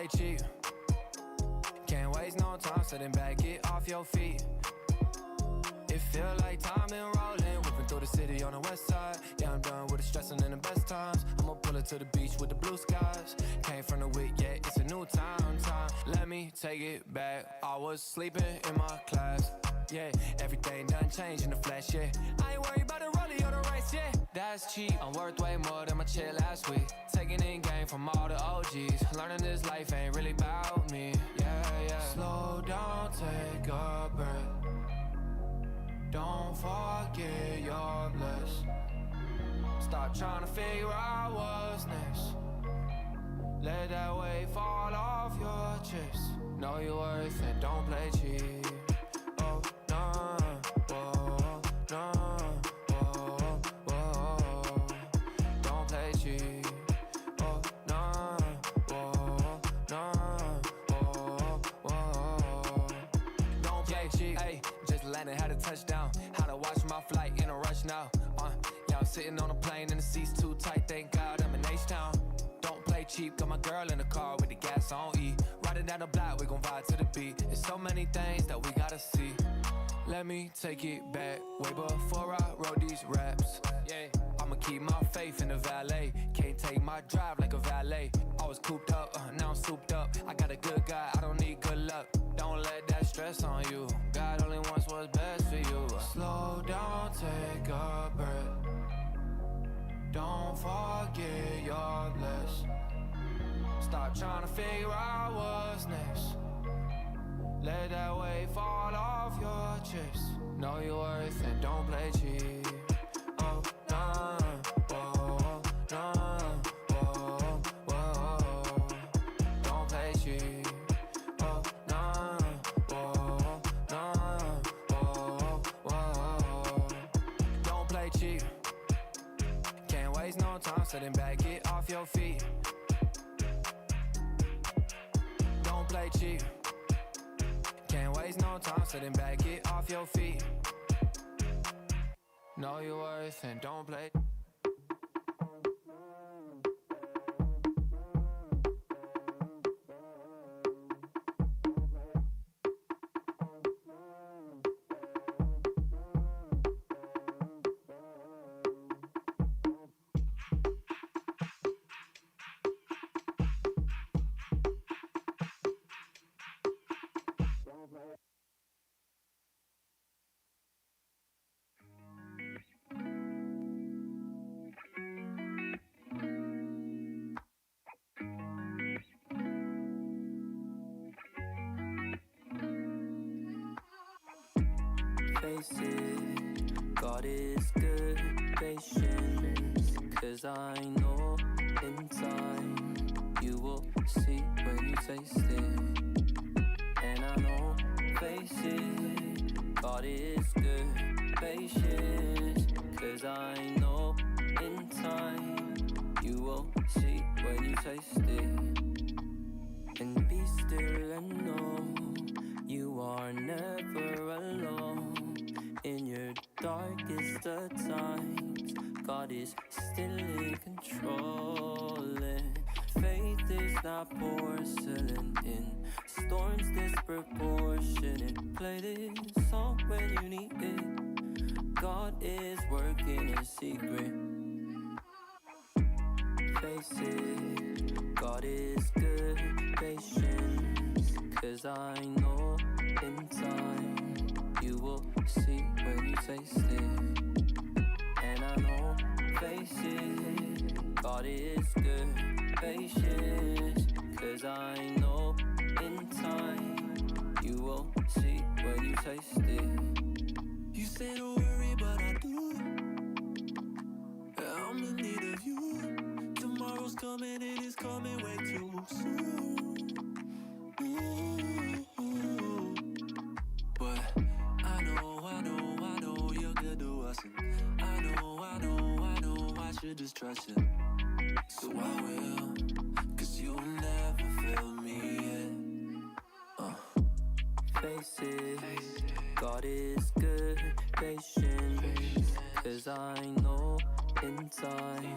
play cheap. Can't waste no time sitting back, get off your feet. It feel like time been rolling, whipping through the city on the west side. Yeah, I'm done with the stressing in the best times. I'ma pull it to the beach with the blue skies. Came from the wick, yeah, it's a new time. Let me take it back. I was sleeping in my class. Yeah, everything done changed in the flesh, yeah. I ain't worried about the rollie or the race, yeah. That's cheap, I'm worth way more than my chill last week. Taking in game from all the OGs. Learning this life ain't really about me, yeah. Slow down, take a breath. Don't forget you're blessed. Stop trying to figure out what's next. Let that weight fall off your chest. Know your worth and don't play cheap. Oh, no, whoa, no, whoa, whoa. Don't play cheap. Oh, no, whoa, no, whoa, whoa. Don't play cheap. Ay, just landed, had a touchdown. Had to watch my flight in a rush now. Yeah, I'm sitting on a plane and the seats too tight. Thank God I'm in H-Town. Don't play cheap, got my girl in the car with the gas on E. Riding down the block, we gon' vibe to the beat. There's so many things that we gotta see. Let me take it back, way before I wrote these raps. Yeah, I'ma keep my faith in the valet. Can't take my drive like a valet. I was cooped up, now I'm souped up. I got a good guy, I don't need good luck. Don't let that stress on you. God only wants what's best for you. Slow down, take a breath. Don't forget you're blessed. Stop trying to figure out what's next. Let that weight fall off your chest. Know your worth and don't play cheap. Oh, nah, whoa, nah, whoa, whoa. Don't play cheap. Oh, nah, whoa, nah, whoa, whoa. Don't play cheap. Can't waste no time sitting back, get off your feet. Don't play cheap. Can't waste no time sitting back, get off your feet. Know your worth and don't play. Face it, God is good, patience. Cause I know in time you will see when you taste it. And I know, face it, God is good, patience. Cause I know in time you will see when you taste it. And be still and know you are never alone. In your darkest of times, God is still in control. And faith is not porcelain in storms disproportionate. Play this song when you need it. God is working in secret. Face it, God is good, patience. Cause I know in time you will see when you taste it. And I know, face it, God is good, patience. Cause I know in time you will see when you taste it. You say don't worry, but I do. I'm in need of you. Tomorrow's coming, it is coming way too soon. Ooh. But I know you're good to us. And I know I should just trust you. So I will, cause you'll never fail me yet. Face it, God is good, patience. Cause I know in time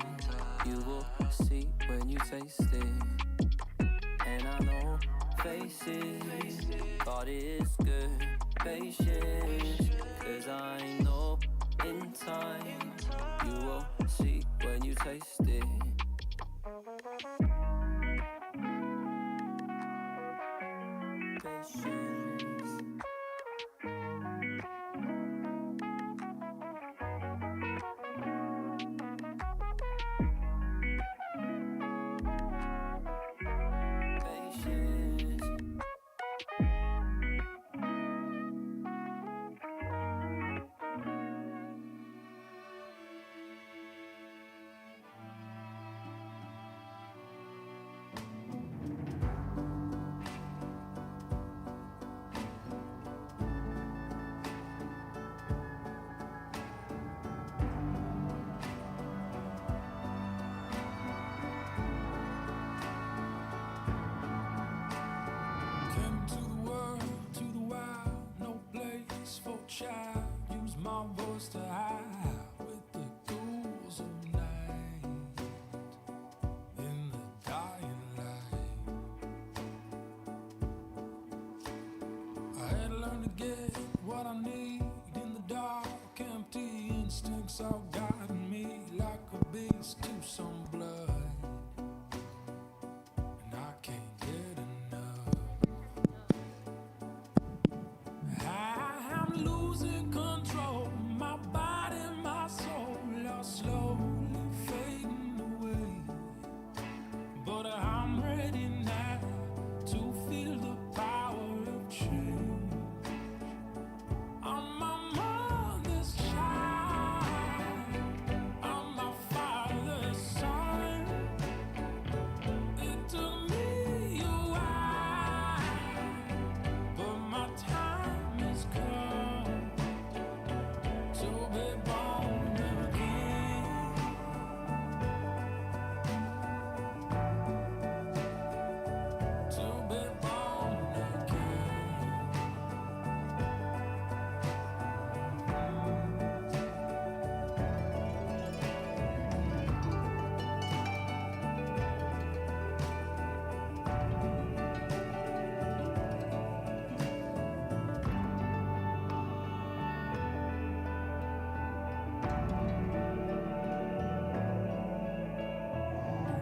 you will see when you taste it. And I know faces, God is good, patience. Cause I know in time you will see when you taste it. Patience. Patience. Came to the world, to the wild, no place for child. Use my voice to hide with the ghouls of night in the dying light. I had to learn to get what I need in the dark. Empty instincts all guiding me like a beast to some blood, and I can't get enough. I'm losing control, my body, my soul are slowly fading away. But I'm ready now to feel the power of change. I'm my mother's child, I'm my father's son. It took me a while, but my time has come to be born again. To be born again.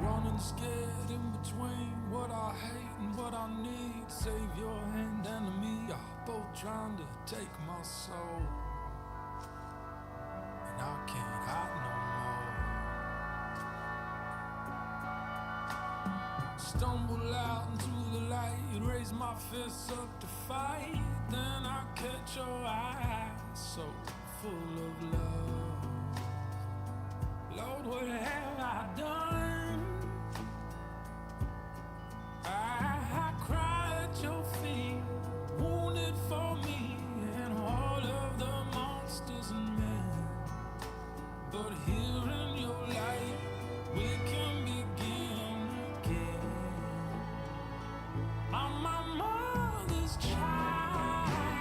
Running scared in between what I hate and what I need. Savior and enemy are both trying to take my soul, and I can't hide no more. Stumble out into the light, raise my fists up to fight. Then I catch your eyes so full of love. Lord, what have I done? I cry at your feet, wounded for me and all of the monsters and men. But here in your light, we can begin again. I'm my mother's child,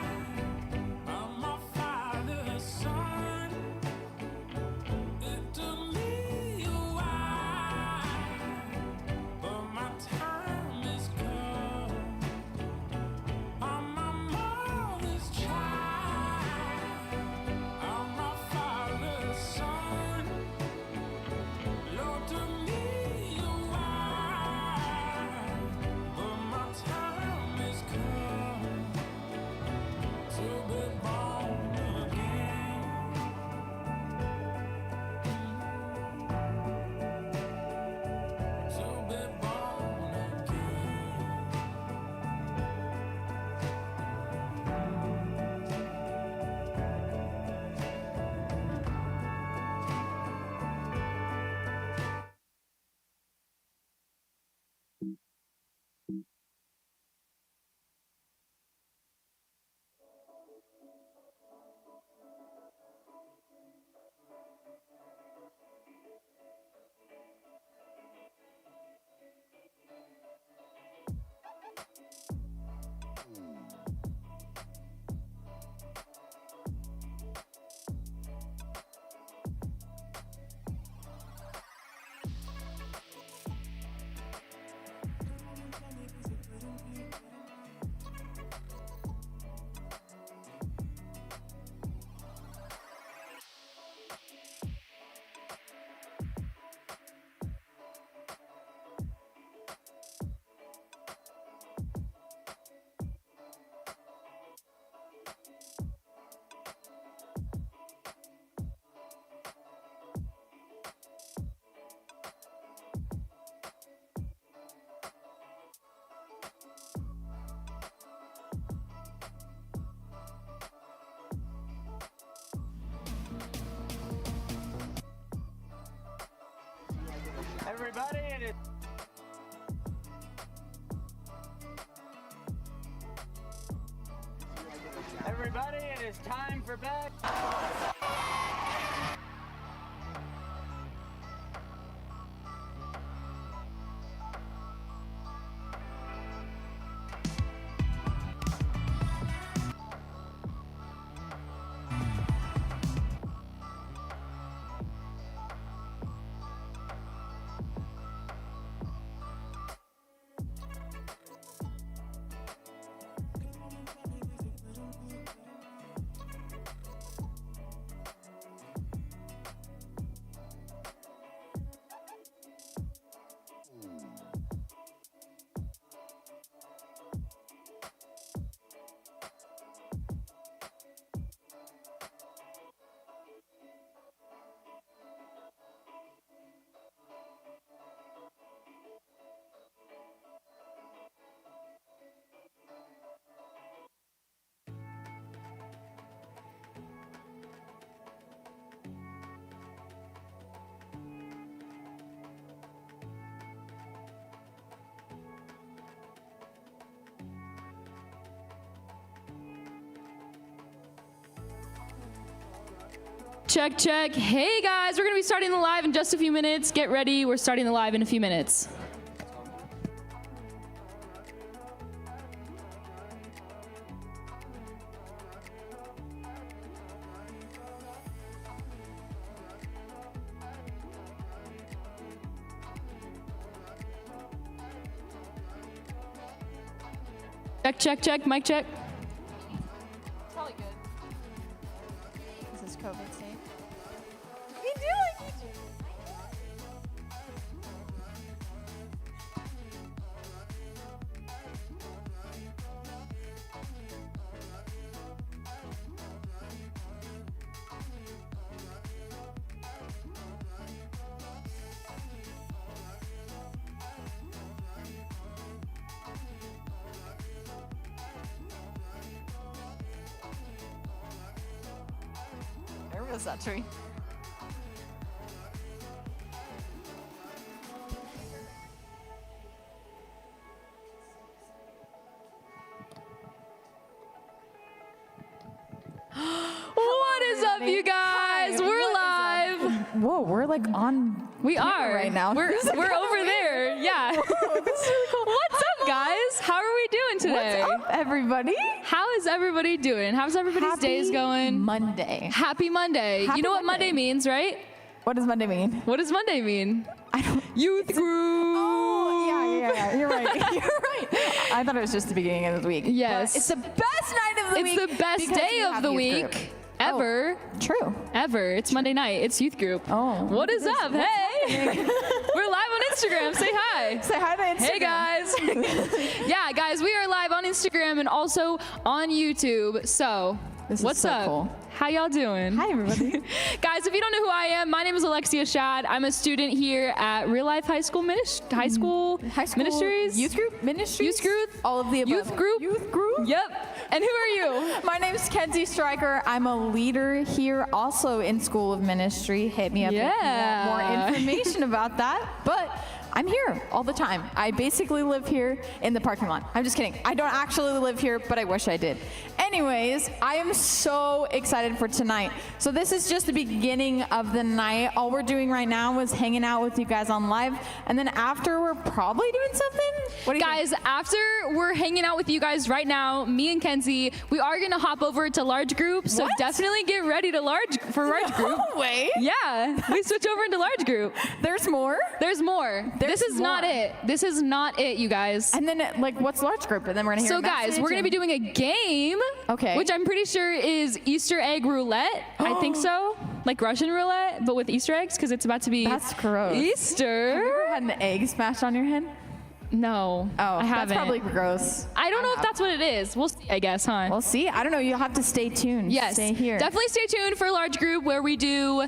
everybody, it is time for bed. Check, check. Hey guys, we're gonna be starting the live in just a few minutes. Get ready, we're starting the live in a few minutes. Check, check, check, mic check. Probably good. This is COVID safe. We do like each other. Where was that tree? What is up, you guys? We're live. Whoa, we're like on. We camera are right now. We're over there. Yeah. What's up, guys? How are we doing today? What's up, everybody? How is everybody doing? How's everybody's days going? Monday. Happy Monday. Happy You know what Monday Monday. means, right? What does Monday mean? What does Monday mean? I don't. Youth group. Oh, yeah. You're right. You're right. I thought it was just the beginning of the week. Yes. But it's the best night of the week. It's the best because day we of have the youth group. week ever. True. Ever. It's Monday night. It's youth group. Oh. What is up? Hey. We're live on Instagram. Say hi. Say hi to Instagram. Hey guys. Yeah, guys, we are live on Instagram and also on YouTube. So, This is what's so up? cool. How y'all doing? Hi, everybody. Guys, if you don't know who I am, my name is Alexia Shad. I'm a student here at Real Life High School High school Ministries. Youth group ministries. Youth group. All of the above. Youth group. Youth group. Yep. And who are you? My name's Kenzie Stryker. I'm a leader here, also in School of Ministry. Hit me up if you Yeah. want more information about that. But I'm here all the time. I basically live here in the parking lot. I'm just kidding. I don't actually live here, but I wish I did. Anyways, I am so excited for tonight. So this is just the beginning of the night. All we're doing right now is hanging out with you guys on live. And then after, we're probably doing something. What do you Guys, after we're hanging out with you guys right now, me and Kenzie, we are gonna hop over to large group. So What? definitely get ready to large group. No way. Yeah, we switch over into large group. There's more. There's more. There's this is not more. it. This is not it, you guys. And then, like, what's large group? And then we're gonna hear So a guys, message we're gonna and- be doing a game. Okay. Which I'm pretty sure is Easter egg roulette. I think so. Like Russian roulette, but with Easter eggs, because it's about to be That's gross. Easter. Have you ever had an egg smashed on your head? No, Oh, I haven't. that's probably gross. I don't know if have. that's what it is. We'll see, I guess, huh? We'll see. I don't know. You'll have to stay tuned. Yes, Stay here. definitely stay tuned for a large group where we do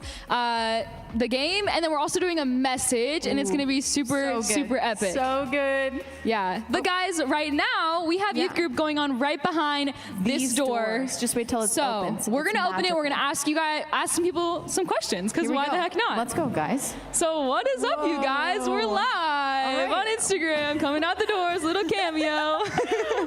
the game, and then we're also doing a message, and it's going to be super, So good. super epic. So good. Yeah. But guys, right now, we have youth Yeah. group going on right behind this These door. doors. Just wait till it's So open. we're going it's to open it. We're going to magical. ask some people some questions, because Here we why go. the heck not? Let's go, guys. So what is up, you guys? We're Whoa. live right. on Instagram, coming out the doors, little cameo. All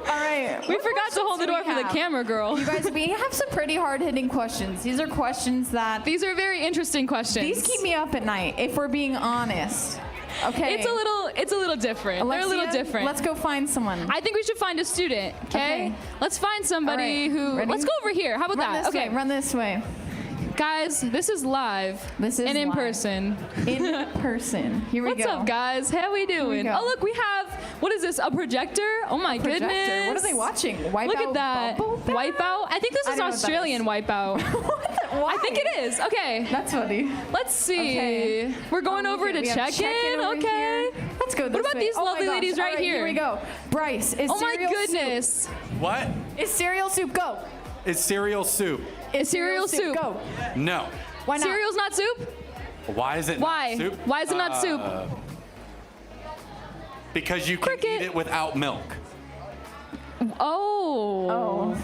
right. We What forgot to hold the questions door do for we the have? camera girl. You guys, we have some pretty hard-hitting questions. These are questions that These are very interesting questions. these keep me up at night. If we're being honest. Okay. It's a little different. They're a little Alexia, different. Let's go find someone. I think we should find a student, okay? Okay. Let's find somebody All right. who. Ready? Let's go over here. How about Run that? this Okay, way. Run this way. guys, this is live. This is and in live. person. In person. Here we What's go. up, guys? How we doing? go. Oh, look, we have. What is this? A projector? Oh my Projector. goodness! What are they watching? Wipeout. Look at that. Bubble Bath? Wipeout. I think this I is don't know what that Australian is. Wipeout. What the- Why? I think it is. Okay. That's funny. Let's see. Okay. We're going Oh, over look at- to we have check in. over Okay. here. Let's go this What about way. these Oh my lovely gosh. ladies All right here? Here we go. Bryce, is Oh my cereal goodness. What? soup? Is cereal soup? Go. Is cereal soup? Is cereal soup. Go. No. Why not? Cereal's not soup? Why is it Why? not soup? Why is it not soup? Because you can Cricket. eat it without milk. Oh.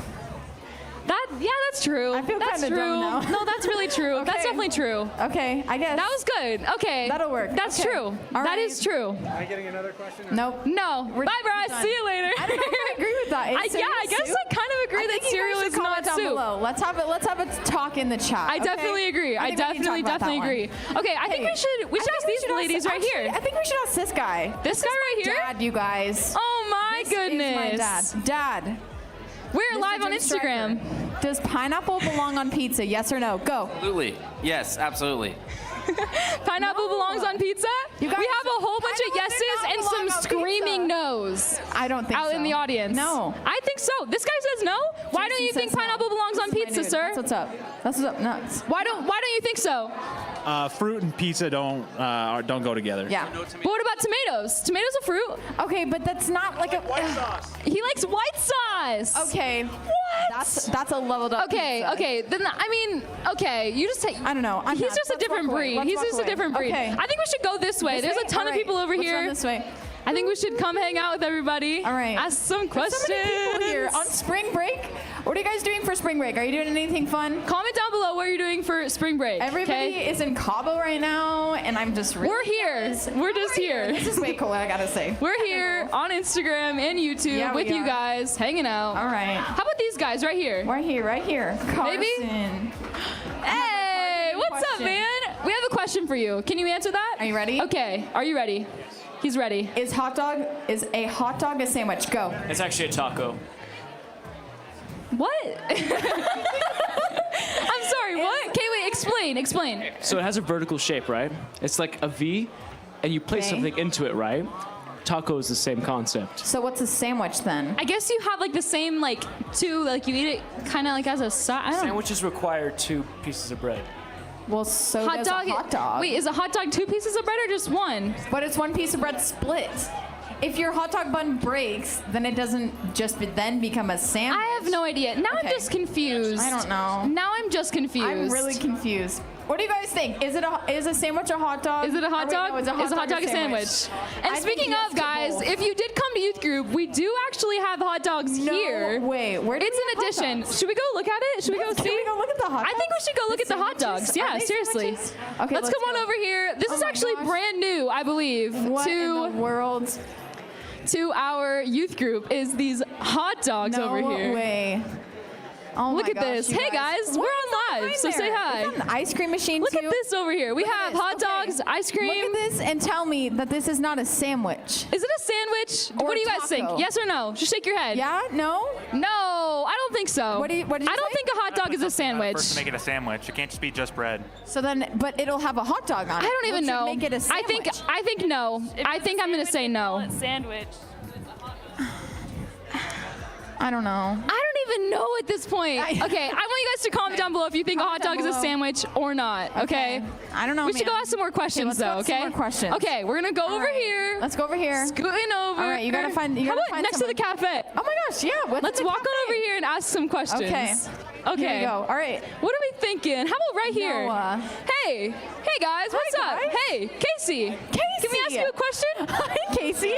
Yeah, that's true. I feel that's kinda true. dumb now. No, that's really true. That's Okay. definitely true. Okay, I guess. That was good. Okay. That'll work. That's Okay. true. All That right. is true. Am I getting another question? Nope. No. We're Bye, Bryce. done. See you later. I don't know if I agree with that. Is yeah, cereal I guess soup? I kind of agree I that think you cereal guys is should comment not down soup. below. Let's have a talk in the chat. I okay? definitely agree. I think we need to definitely talk about that agree. one. Okay, I think Hey, we should I think ask we these should ask- ladies right actually, here. I think we should ask this guy. This guy right here? Dad, you guys. Oh my This goodness. is my dad. Dad. We're Mr. live on Jim Instagram. Stryker, does pineapple belong on pizza? Yes or no? Go. Absolutely. Yes, absolutely. Pineapple No. belongs on pizza? You guys- we have a whole bunch of Pineapple does yeses not and belong some on screaming pizza. no's I don't think out so. in the audience. No. I think so. This guy says no. Why don't Jason you think says no. pineapple belongs on This is my pizza, dude. sir? That's what's up. That's what's up. Nuts. Why don't you think so? Fruit and pizza don't go together. Yeah. But what about tomatoes? Tomatoes are fruit. Okay, but that's not like a. He likes white sauce. Okay. What? That's a leveled up. Okay, pizza. okay. Then I mean, okay. You just take. I don't know. I'm He's mad. just a Let's different walk away. breed. Let's He's walk just a away. different breed. Okay. I think we should go this way. This There's way? a ton All of right. people over Let's here. run this way. I think we should come hang out with everybody. All right. Ask some questions. So many people here on spring break. What are you guys doing for spring break? Are you doing anything fun? Comment down below what you're doing for spring break. Everybody okay? is in Cabo right now, and I'm just really We're here. jealous. We're just here. This is way cool, I gotta say. We're here on Instagram and YouTube Yeah, we with you are. guys, hanging out. All right. How about these guys right here? Right here, right here. Carson. Maybe? Hey, hard-hitting what's up, question. man? We have a question for you. Can you answer that? Are you ready? Okay. Are you ready? He's ready. Is a hot dog a sandwich? Go. It's actually a taco. What? I'm sorry, what? Okay, wait, explain. So it has a vertical shape, right? It's like a V, and you place Okay. something into it, right? Taco is the same concept. So what's a sandwich then? I guess you have like the same like two, like you eat it kind of like as a side. I don't know. Sandwiches require 2 pieces of bread. Well, so Hot does dog. a hot dog. Wait, is a hot dog 2 pieces of bread or just one? But it's one piece of bread split. If your hot dog bun breaks, then it doesn't just then become a sandwich. I have no idea. Now Okay. I'm just confused. I don't know. Now I'm just confused. I'm really confused. What do you guys think? Is a sandwich a hot dog? Is it a hot Or wait, dog? no, is a hot dog a sandwich? And I think speaking yes of, to guys, both. if you did come to youth group, we do actually have hot dogs No here. way. Where do It's we an have hot addition. dogs? Should we go look at it? Should we go Can see? we go look at the hot I think we dogs? should go look at the hot sandwiches? dogs. Are Yeah, they seriously. sandwiches? Okay, let's come on go. over here. This Oh is my actually gosh. brand new, I believe, What in the world? to our youth group is these hot dogs No over here. way. Oh Look my at gosh, this. you Hey guys, What we're is that on live, behind so say there? hi. Is that an ice cream machine Look too? at this over here. We Look at have this. hot Okay. dogs, ice cream. Look at this and tell me that this is not a sandwich. Is it a sandwich? Or What do a you guys think? taco. Yes or no? Just shake your head. Yeah? No? No, I don't think so. What did you I don't say? think a hot dog is a sandwich. First to make it a sandwich. It can't just be just bread. So then, but it'll have a hot dog on it. I don't even Which would know. Make it a I think sandwich. no. I think I'm gonna say no. Sandwich. I don't know. I don't even know at this point. Okay, I want you guys to comment down below if you think a hot dog is a sandwich or not. Okay. I don't know. We should go ask some more questions let's go though. ask some Okay. more questions. Okay, we're gonna go over right. here. Let's go over here. Scooting over. All right, you gotta find. You How gotta about find next to the someone. cafe? Oh my gosh, yeah. What's Let's in the walk on cafe? over here and ask some questions. Okay. Okay. Here we go. All right. What are we thinking? How about right here? Noah. Hey guys, what's up? guys. Hey, Casey. Can we ask you a question? Hi, Casey.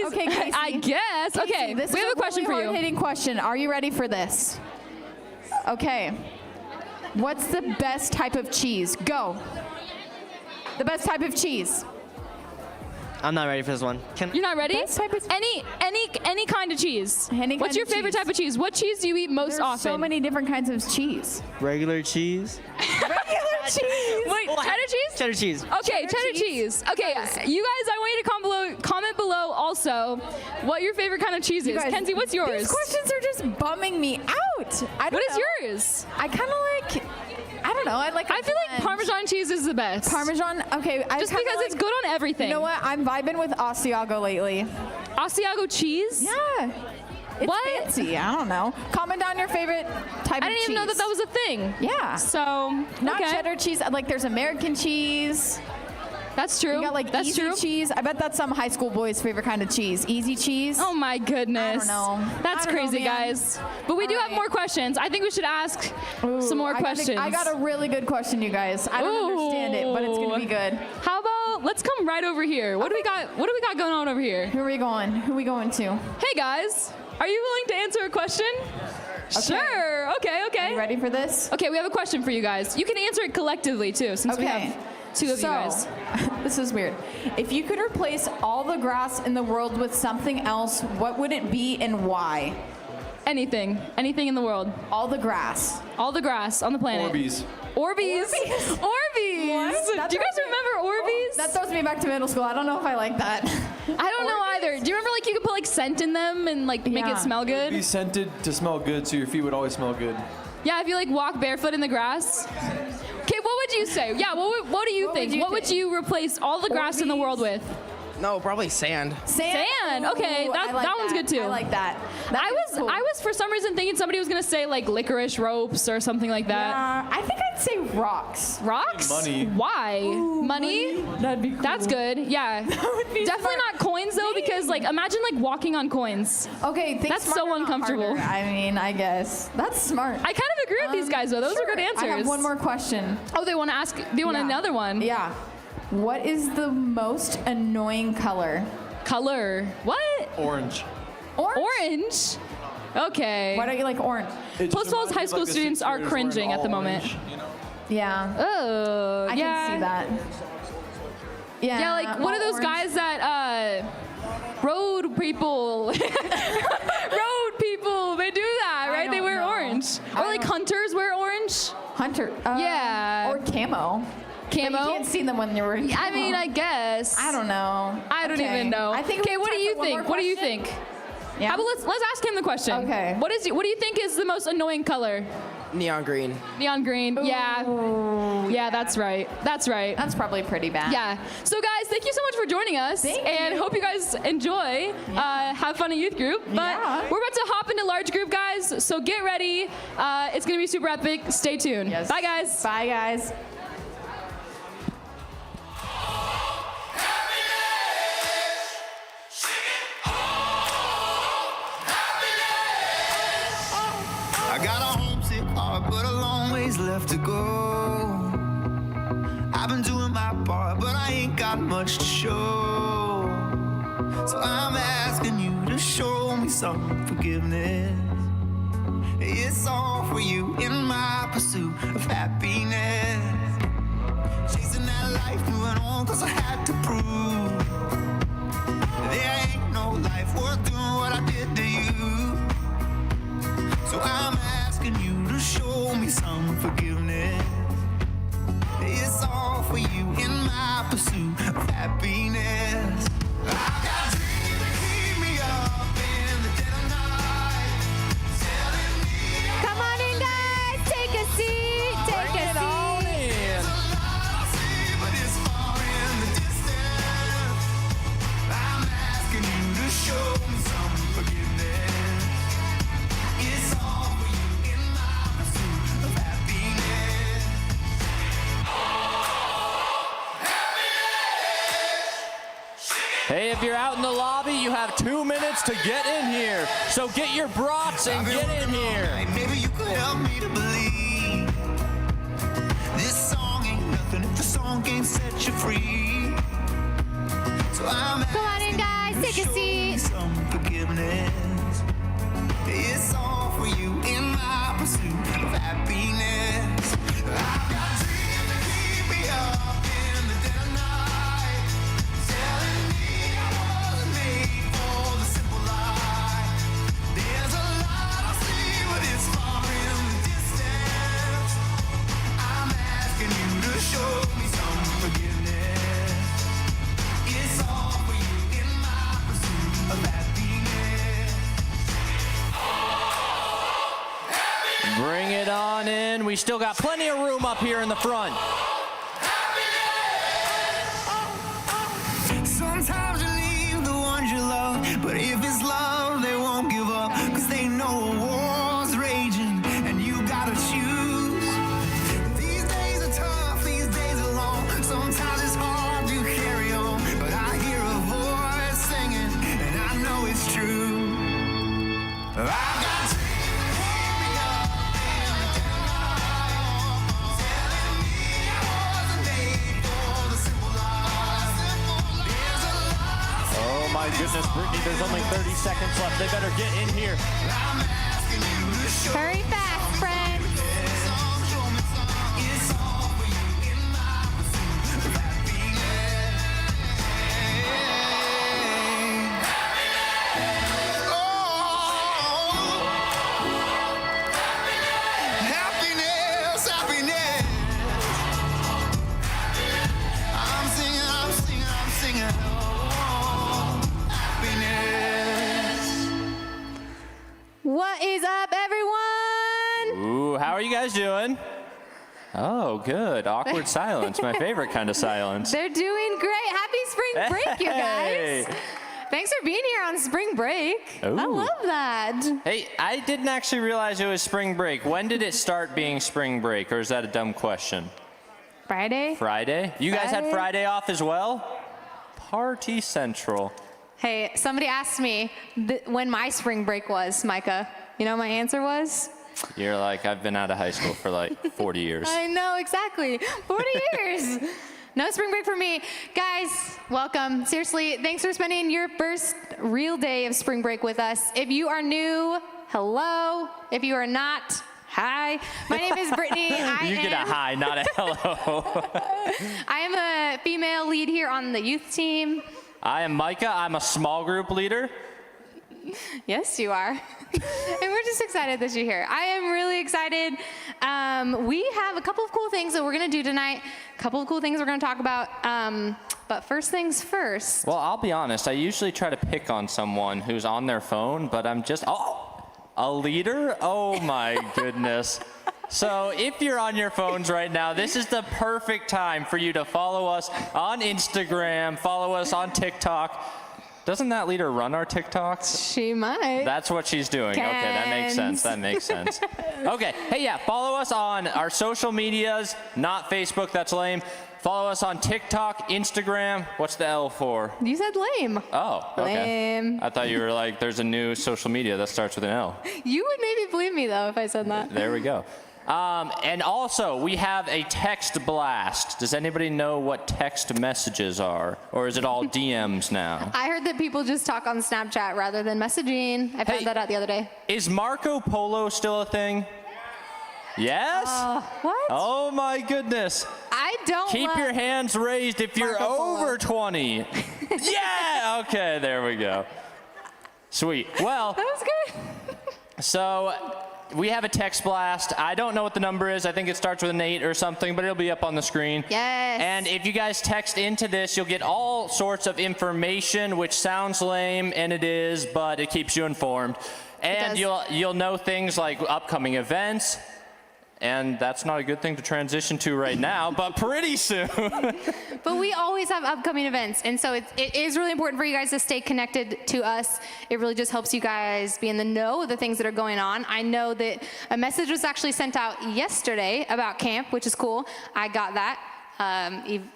Okay, Casey. I guess. Casey, Okay, this we is have a question for really you. hard-hitting question. Are you ready for this? Okay. What's the best type of cheese? Go. The best type of cheese. I'm not ready for this one. You're not ready? Best type of- Any kind of cheese. Any What's kind your of favorite cheese. type of cheese? What cheese do you eat most There's often? so many different kinds of cheese. Regular cheese? Regular cheese. Wait, cheddar cheese? Cheddar cheese. Okay, cheddar cheese. Okay, you guys, I want you to comment below also what your favorite kind of cheese is. Guys, Kenzie, what's yours? These questions are just bumming me out. I don't What is know. yours? I kind of like. I don't know. I feel like Parmesan cheese is the best. Parmesan. Okay. I Just kinda because it's good on everything. You know what? I'm vibing with Asiago lately. Asiago cheese? Yeah. It's What? fancy. I don't know. Comment down your favorite type I of didn't cheese. even know that that was a thing. Yeah. So, Not okay. cheddar cheese. Like there's American cheese. That's true. You got like That's easy true. cheese. I bet that's some high school boy's favorite kind of cheese. Easy cheese. Oh my goodness. I don't know. That's I don't know, crazy, man. guys. But we do have right. more questions. I think we should ask some more questions. I got a really good question, you guys. I don't understand it, but it's gonna be good. How about let's come right over here. What do we got? What do we got going on over here? Who are we going? Who are we going to? Hey guys, are you willing to answer a question? Sure. Okay. Okay. You ready for this? Okay, we have a question for you guys. You can answer it collectively too, since we Okay. have two of you guys. This is weird. If you could replace all the grass in the world with something else, what would it be and why? Anything in the world. All the grass. All the grass on the planet. Orbeez. Orbeez. Orbeez. That Do you guys throws me- remember Orbeez? That throws me back to middle school. I don't know if I like that. I don't know either. Do you remember like you could put like scent in them and like make Yeah. it smell good? Be scented to smell good, so your feet would always smell good. Yeah, if you like walk barefoot in the grass. Okay, what would you say? Yeah, what do you think? What would you replace all the grass in the world with? No, probably sand. Sand. Okay, Ooh, I like that one's good too. I like that. That I is cool. was for some reason thinking somebody was gonna say like licorice ropes or something like that. I think I'd say rocks. Rocks? Money. Why? Money? That'd be cool. That's good. Yeah. would be Definitely smart. not coins though, because like imagine like walking on coins. Okay, think That's so smarter, not uncomfortable. harder. I mean, I guess that's smart. I kind of agree with these guys though. Those Sure. are good answers. I have one more question. Oh, they want to ask. They want Yeah. another one. Yeah. What is the most annoying color? Color. What? Orange. Orange. Orange. Okay. Why don't you like orange? It just Post Falls reminds me high of, school like, a students sixth are grader's cringing wearing at the all moment. orange, you know? Yeah. Oh, I yeah. can see that. Yeah. Yeah, like one of those orange. guys that road people, road people. They do that, right? They don't wear know. orange, I or like don't- hunters wear orange. Hunter. Yeah. Or camo. But you Camo. can't see them when you're wearing camo. I mean, I guess. I don't know. I don't Okay. even know. I think. Okay, what do you think? What do you think? Yeah. How about let's ask him the question. Okay. What do you think is the most annoying color? Neon green. Neon green. Yeah. Yeah, that's right. That's right. That's probably pretty bad. Yeah. So guys, thank you so much for joining us. Thank and you. hope you guys enjoy. Have fun at youth group. But Yeah. we're about to hop into large group, guys. So get ready. It's gonna be super epic. Stay tuned. Yes. Bye, guys. Bye, guys. I got a homesick heart, but a long ways left to go. I've been doing my part, but I ain't got much to show. So I'm asking you to show me some forgiveness. It's all for you in my pursuit of happiness. Chasing that life, moving on, cause I had to prove there ain't no life worth doing what I did to you. So I'm asking you to show me some forgiveness. It's all for you in my pursuit of happiness. I got dreams that keep me up in the dead of night, telling me Come on in, guys. Take a seat. Take a seat. there's a lot I see, but it's far in the distance. I'm asking you to show me some forgiveness. If you're out in the lobby, you have 2 minutes to get in here. So get your brats and get in here. Maybe you could help me to believe this song ain't nothing if the song can't set you free. So I'm Come on in, guys. Take a seat. some forgiveness. It's all for you in my pursuit of happiness. I've got dreams that keep me up in the dead of night, telling me I wasn't made for the simple life. There's a light I see, but it's far in the distance. I'm asking you to show me some forgiveness. It's all for you in my pursuit of happiness. Bring it on in. We still got plenty of room up here in the front. Sometimes you leave the ones you love, but if it's love, they won't give up, 'cause they know a war's raging, and you gotta choose. These days are tough, these days are long, sometimes it's hard to carry on, but I hear a voice singing, and I know it's true. I've got dreams that keep me up in the dead of night, telling me I wasn't made for the simple life. There's a light Oh my goodness, Brittany, there's only 30 seconds left. They better get in here. I'm asking you to show Hurry fast, friends. some, show me some. It's all for you in my pursuit of happiness. Happiness, happiness. I'm singing, I'm singing, I'm singing. Oh, happiness. What is up, everyone? Ooh, how are you guys doing? Oh, good. Awkward silence. My favorite kind of silence. They're doing great. Happy spring break, you Hey. guys. Thanks for being here on spring break. I Ooh. love that. Hey, I didn't actually realize it was spring break. When did it start being spring break, or is that a dumb question? Friday? Friday? You guys had Friday. Friday off as well? Party Central. Hey, somebody asked me when my spring break was, Micah. You know what my answer was? You're like, I've been out of high school for like 40 years. I know, exactly. 40 years. No spring break for me. Guys, welcome. Seriously, thanks for spending your first real day of spring break with us. If you are new, hello. If you are not, hi. My name is Brittany. You get a hi, not a hello. I am a female lead here on the youth team. I am Micah. I'm a small group leader. Yes, you are. And we're just excited that you're here. I am really excited. We have a couple of cool things that we're going to do tonight, a couple of cool things we're going to talk about. But first things first. Well, I'll be honest. I usually try to pick on someone who's on their phone, but I'm just, a leader? Oh my goodness. So if you're on your phones right now, this is the perfect time for you to follow us on Instagram, follow us on TikTok. Doesn't that leader run our TikToks? She might. That's what she's doing. Okay, that makes sense. That makes sense. Okay, hey, yeah, follow us on our social medias, not Facebook, that's lame. Follow us on TikTok, Instagram. What's the L for? You said lame. Oh, okay. Lame. I thought you were like, there's a new social media that starts with an L. You would maybe believe me, though, if I said that. There we go. And also, we have a text blast. Does anybody know what text messages are? Or is it all DMs now? I heard that people just talk on Snapchat rather than messaging. I found that out the other day. Is Marco Polo still a thing? Yes? What? Oh my goodness. I don't Keep love your hands raised if you're Marco Polo. over 20. Yeah! Okay, there we go. Sweet. Well, That was good. so we have a text blast. I don't know what the number is. I think it starts with an 8 or something, but it'll be up on the screen. Yes. And if you guys text into this, you'll get all sorts of information, which sounds lame, and it is, but it keeps you informed. And you'll know things like upcoming events. And that's not a good thing to transition to right now, but pretty soon. But we always have upcoming events, and so it is really important for you guys to stay connected to us. It really just helps you guys be in the know of the things that are going on. I know that a message was actually sent out yesterday about camp, which is cool. I got that.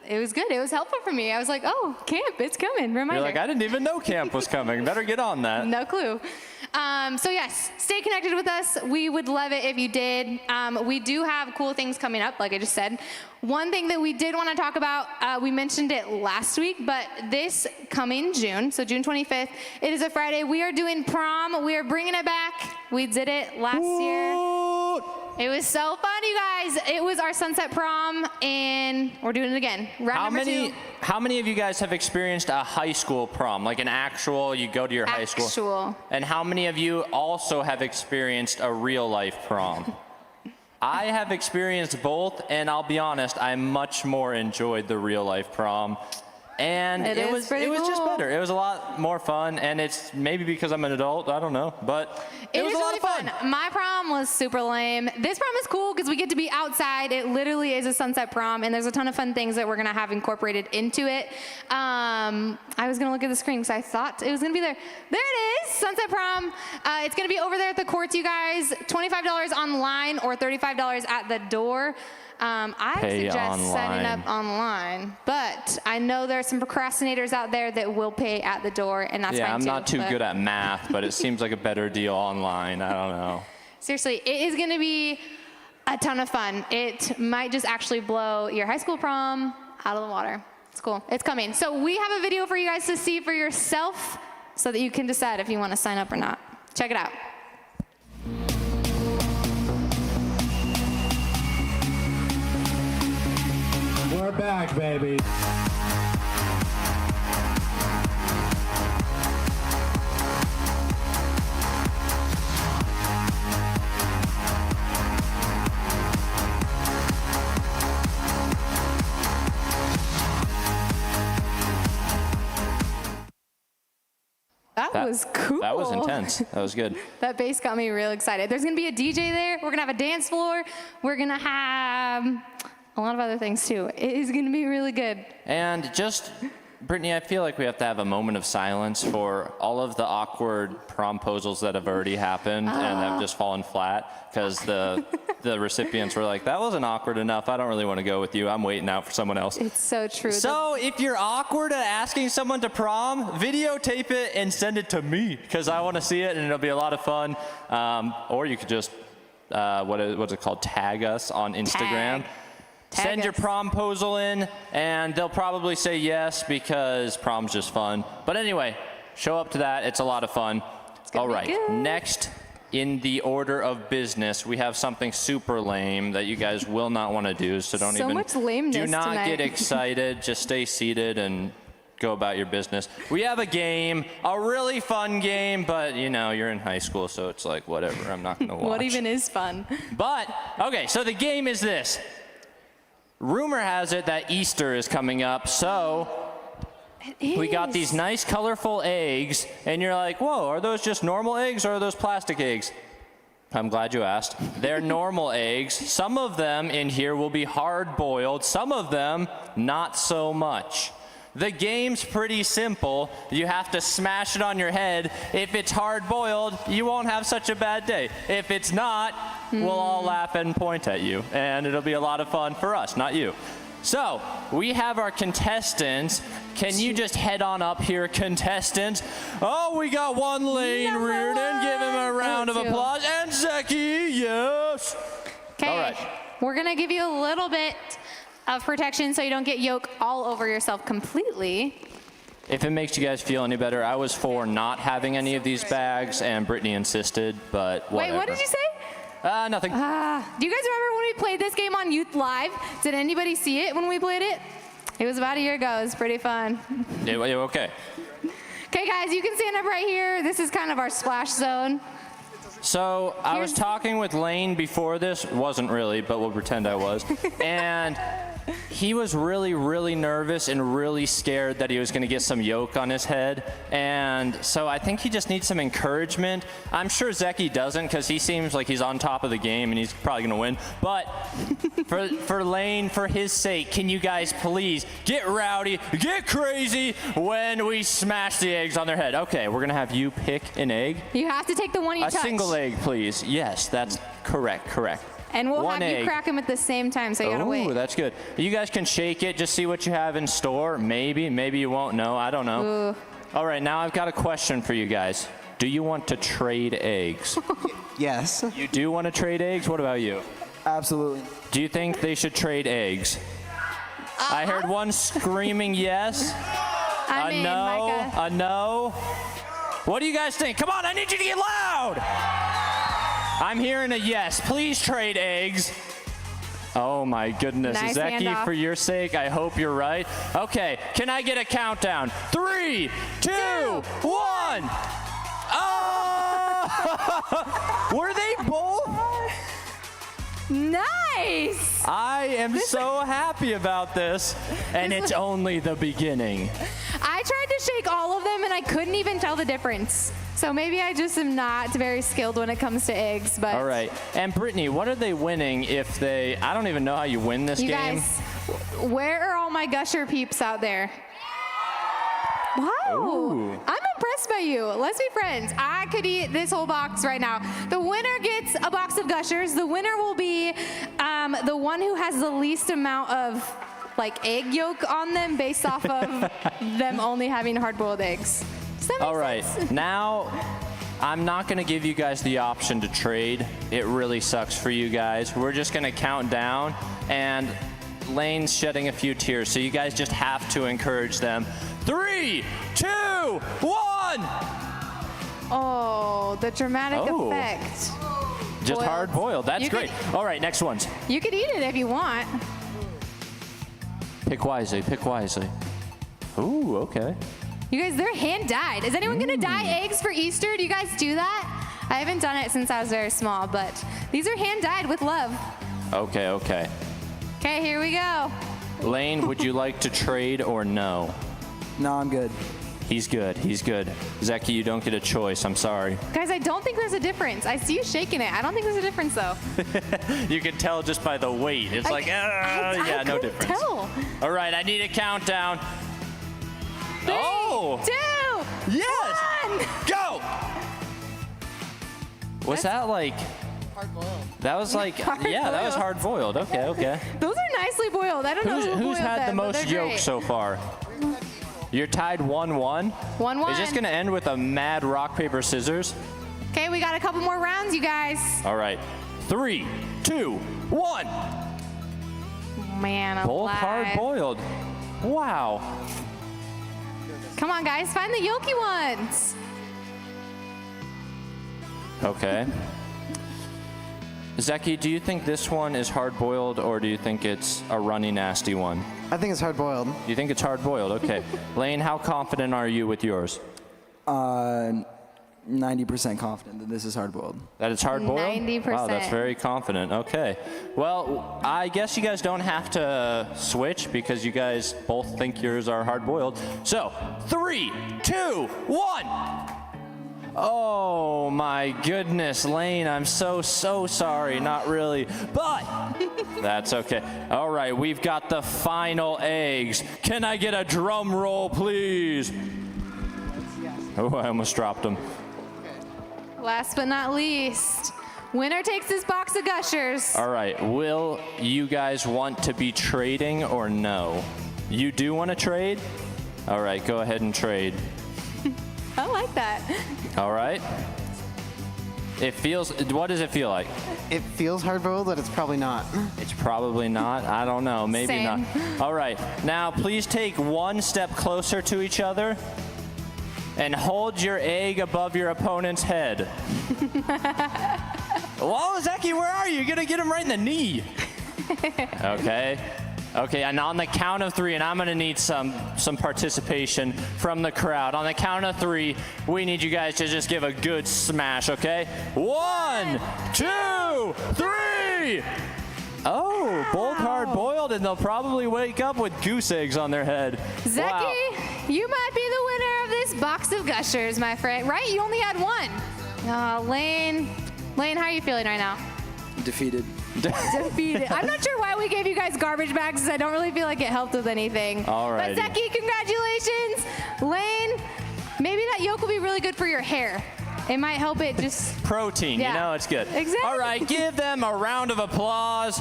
it was good. It was helpful for me. I was like, oh, camp, it's coming. Reminder. You're like, I didn't even know camp was coming. Better get on that. No clue. So yes, stay connected with us. We would love it if you did. We do have cool things coming up, like I just said. One thing that we did want to talk about, we mentioned it last week, but this coming June, so June 25th, it is a Friday. We are doing prom. We are bringing it back. We did it last year. It was so fun, you guys. It was our sunset prom, and we're doing it again. Round number 2. How many of you guys have experienced a high school prom, like an actual, you go to your high school? Actual. And how many of you also have experienced a real life prom? I have experienced both, and I'll be honest, I much more enjoyed the real life prom. And it was just better. It was a lot more fun, and it's maybe because I'm an adult, I don't know, but it was a lot of fun. My prom was super lame. This prom is cool because we get to be outside. It literally is a sunset prom, and there's a ton of fun things that we're gonna have incorporated into it. I was gonna look at the screen because I thought it was gonna be there. There it is, sunset prom. It's gonna be over there at the courts, you guys. $25 online or $35 at the door. I suggest setting up online, but I know there are some procrastinators out there that will pay at the door, and that's fine too. Yeah, I'm not too good at math, but it seems like a better deal online. I don't know. Seriously, it is going to be a ton of fun. It might just actually blow your high school prom out of the water. It's cool. It's coming. So we have a video for you guys to see for yourself so that you can decide if you want to sign up or not. Check it out. We're back, baby. That was cool. That was intense. That was good. That bass got me real excited. There's going to be a DJ there. We're going to have a dance floor. We're going to have a lot of other things too. It is going to be really good. And just, Brittany, I feel like we have to have a moment of silence for all of the awkward promposals that have already happened and have just fallen flat because the recipients were like, that wasn't awkward enough. I don't really want to go with you. I'm waiting out for someone else. It's so true. So if you're awkward at asking someone to prom, videotape it and send it to me because I want to see it and it'll be a lot of fun. Or you could just, what's it called? Tag us on Instagram. Send your promposal in, and they'll probably say yes because prom's just fun. But anyway, show up to that. It's a lot of fun. All right, next in the order of business, we have something super lame that you guys will not want to do, so don't so much lameness do not tonight. get excited. Just stay seated and go about your business. We have a game, a really fun game, but you know, you're in high school, so it's like, whatever, I'm not going to watch. What even is fun? But, okay, so the game is this. Rumor has it that Easter is coming up, so we got these nice colorful eggs, and you're like, whoa, are those just normal eggs or are those plastic eggs? I'm glad you asked. They're normal eggs. Some of them in here will be hard-boiled, some of them not so much. The game's pretty simple. You have to smash it on your head. If it's hard-boiled, you won't have such a bad day. If it's not, we'll all laugh and point at you, and it'll be a lot of fun for us, not you. So, we have our contestants. Can you just head on up here, contestants? Oh, we got one Lane Reardon. Give him a round of applause. And Zeki, yes. Okay, all right. We're going to give you a little bit of protection so you don't get yolk all over yourself completely. If it makes you guys feel any better, I was for not having any of these bags, and Brittany insisted, but whatever. Wait, what did you say? Nothing. Do you guys remember when we played this game on Youth Live? Did anybody see it when we played it? It was about a year ago. It was pretty fun. Yeah, okay. Okay, guys, you can stand up right here. This is kind of our splash zone. So I was talking with Lane before this. Wasn't really, but we'll pretend I was. And he was really, really nervous and really scared that he was going to get some yolk on his head. And so I think he just needs some encouragement. I'm sure Zeki doesn't because he seems like he's on top of the game and he's probably going to win. But for Lane, for his sake, can you guys please get rowdy, get crazy when we smash the eggs on their head? Okay, we're going to have you pick an egg. You have to take the one you touch. A single egg, please. Yes, that's correct. And we'll One have egg. you crack them at the same time, so you gotta wait. Ooh, that's good. You guys can shake it, just see what you have in store. Maybe you won't know. I don't know. Ooh. All right, now I've got a question for you guys. Do you want to trade eggs? Yes. You do want to trade eggs? What about you? Absolutely. Do you think they should trade eggs? I heard one screaming yes. I mean, no. Micah. A no. What do you guys think? Come on, I need you to get loud. I'm hearing a yes. Please trade eggs. Oh my goodness. Nice Zeki, handoff. for your sake, I hope you're right. Okay, can I get a countdown? 3, 2, 1. Oh! Were they both? Nice! I am so happy about this, and it's only the beginning. I tried to shake all of them and I couldn't even tell the difference. So maybe I just am not very skilled when it comes to eggs, but. All right, and Brittany, what are they winning if they, I don't even know how you win this You game. guys, where are all my Gusher peeps out there? Wow, Ooh. I'm impressed by you. Let's be friends. I could eat this whole box right now. The winner gets a box of Gushers. The winner will be the one who has the least amount of like egg yolk on them based off of them only having hard-boiled eggs. Does that make All right, sense? now I'm not gonna give you guys the option to trade. It really sucks for you guys. We're just gonna count down, and Lane's shedding a few tears, so you guys just have to encourage them. 3, 2, 1. Oh, the dramatic Oh. effect. Just Boiled. hard boiled. That's You great. All right, next ones. You could eat it if you want. Pick wisely. Pick wisely. Ooh, okay. You guys, they're hand dyed. Is anyone gonna dye eggs for Easter? Do you guys do that? I haven't done it since I was very small, but these are hand dyed with love. Okay, okay. Okay, here we go. Lane, would you like to trade or no? No, I'm good. He's good. He's good. Zeki, you don't get a choice. I'm sorry. Guys, I don't think there's a difference. I see you shaking it. I don't think there's a difference though. You can tell just by the weight. It's like, yeah, no difference. Tell. All right, I need a countdown. 3, Oh! 2, Yes! 1. Go! Was that like? Hard boiled. That was like, yeah, that was hard boiled. Okay, okay. Those are nicely boiled. I don't know who Who's boiled had the them, but most they're yolk great. so far? You're tied 1-1. 1-1. Is this gonna end with a mad rock paper scissors? Okay, we got a couple more rounds, you guys. All right, 3, 2, 1. Man, I'm Both hard boiled. Wow. Come on, guys, find the yolky ones. Okay. Zeki, do you think this one is hard boiled, or do you think it's a runny nasty one? I think it's hard boiled. You think it's hard boiled? Okay. Lane, how confident are you with yours? 90% confident that this is hard boiled. That it's hard boiled? 90%. Wow, that's very confident. Okay. Well, I guess you guys don't have to switch because you guys both think yours are hard boiled. So, 3, 2, 1. Oh my goodness, Lane, I'm so sorry. Not really, but that's okay. All right, we've got the final eggs. Can I get a drum roll, please? Oh, I almost dropped them. Last but not least, winner takes this box of Gushers. All right, will you guys want to be trading or no? You do want to trade? All right, go ahead and trade. I like that. All right. It feels, what does it feel like? It feels hard boiled, but it's probably not. It's probably not. I don't know. Maybe Same. not. All right. Now, please take one step closer to each other and hold your egg above your opponent's head. Whoa, Zeki, where are you? You're going to get him right in the knee. Okay. Okay, and on the count of 3, and I'm going to need some participation from the crowd. On the count of 3, we need you guys to just give a good smash, okay? 1, 2, 3! Oh, both hard boiled, and they'll probably wake up with goose eggs on their head. Zeki, Wow. you might be the winner of this box of Gushers, my friend. Right? You only had one. Oh, Lane. Lane, how are you feeling right now? Defeated. Defeated. I'm not sure why we gave you guys garbage bags, because I don't really feel like it helped with anything. Alrighty. But Zeki, congratulations. Lane, maybe that yolk will be really good for your hair. It might help it just. Protein, Yeah. you know, it's good. Exactly. All right, give them a round of applause.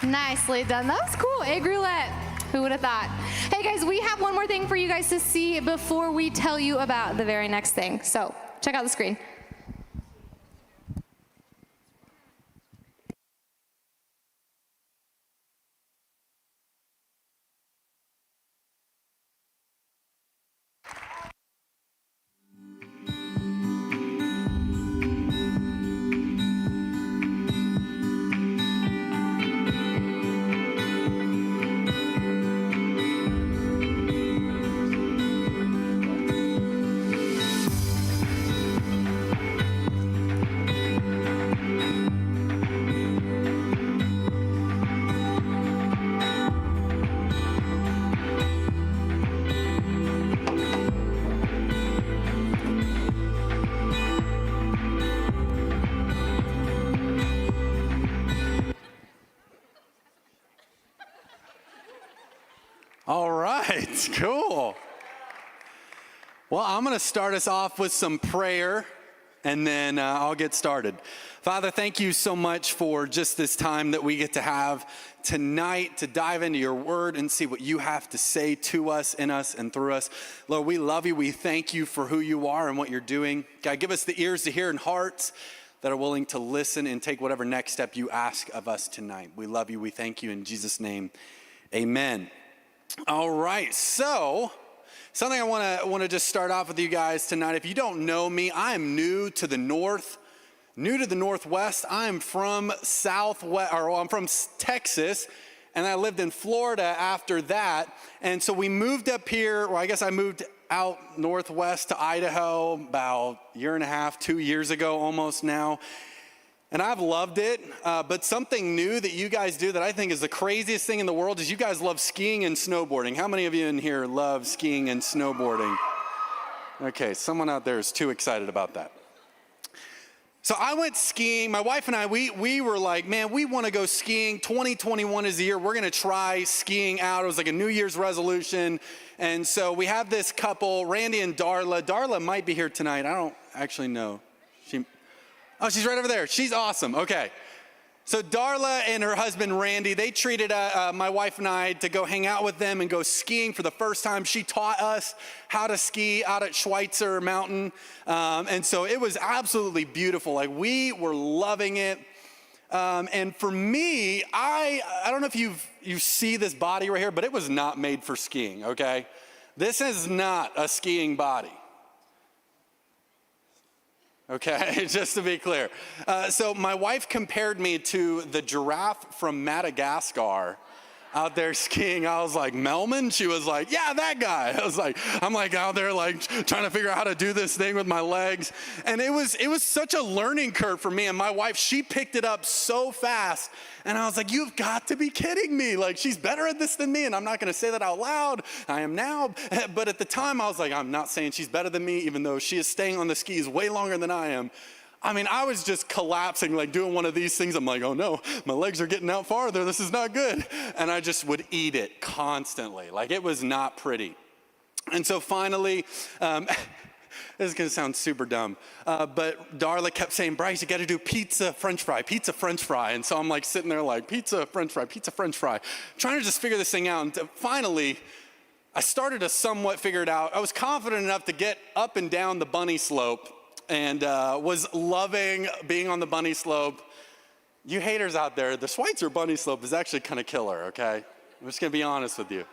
Nicely done. That was cool. Egg roulette. Who would have thought? Hey guys, we have one more thing for you guys to see before we tell you about the very next thing. So check out the screen. All right, cool. Well, I'm going to start us off with some prayer, and then I'll get started. Father, thank you so much for just this time that we get to have tonight to dive into your word and see what you have to say to us, in us, and through us. Lord, we love you. We thank you for who you are and what you're doing. God, give us the ears to hear and hearts that are willing to listen and take whatever next step you ask of us tonight. We love you. We thank you. In Jesus' name, amen. All right, so something I want to just start off with you guys tonight. If you don't know me, I am new to the Northwest. I'm from I'm from Texas, and I lived in Florida after that. And so we moved up here, or I guess I moved out northwest to Idaho about a year and a half, 2 years ago almost now. And I've loved it, but something new that you guys do that I think is the craziest thing in the world is you guys love skiing and snowboarding. How many of you in here love skiing and snowboarding? Okay, someone out there is too excited about that. So I went skiing. My wife and I, we were like, man, we want to go skiing. 2021 is the year. We're going to try skiing out. It was like a New Year's resolution. And so we have this couple, Randy and Darla. Darla might be here tonight. I don't actually know. Oh, she's right over there. She's awesome. Okay. So Darla and her husband, Randy, they treated my wife and I to go hang out with them and go skiing for the first time. She taught us how to ski out at Schweitzer Mountain. And so it was absolutely beautiful. Like, we were loving it. And for me, I don't know if you see this body right here, but it was not made for skiing, okay? This is not a skiing body. Okay, just to be clear. So my wife compared me to the giraffe from Madagascar out there skiing. I was like, Melman? She was like, yeah, that guy. I'm like out there like trying to figure out how to do this thing with my legs. And it was such a learning curve for me. And my wife, she picked it up so fast. And I was like, you've got to be kidding me. Like, she's better at this than me. And I'm not going to say that out loud. I am now. But at the time, I was like, I'm not saying she's better than me, even though she is staying on the skis way longer than I am. I mean, I was just collapsing, like doing one of these things. I'm like, oh no, my legs are getting out farther. This is not good. And I just would eat it constantly. Like, it was not pretty. And so finally, this is gonna sound super dumb, but Darla kept saying, Bryce, you gotta do pizza, French fry, pizza, French fry. And so I'm like sitting there like, pizza, French fry, trying to just figure this thing out. And finally, I started to somewhat figure it out. I was confident enough to get up and down the bunny slope and was loving being on the bunny slope. You haters out there, the Schweitzer bunny slope is actually kind of killer, okay? I'm just gonna be honest with you.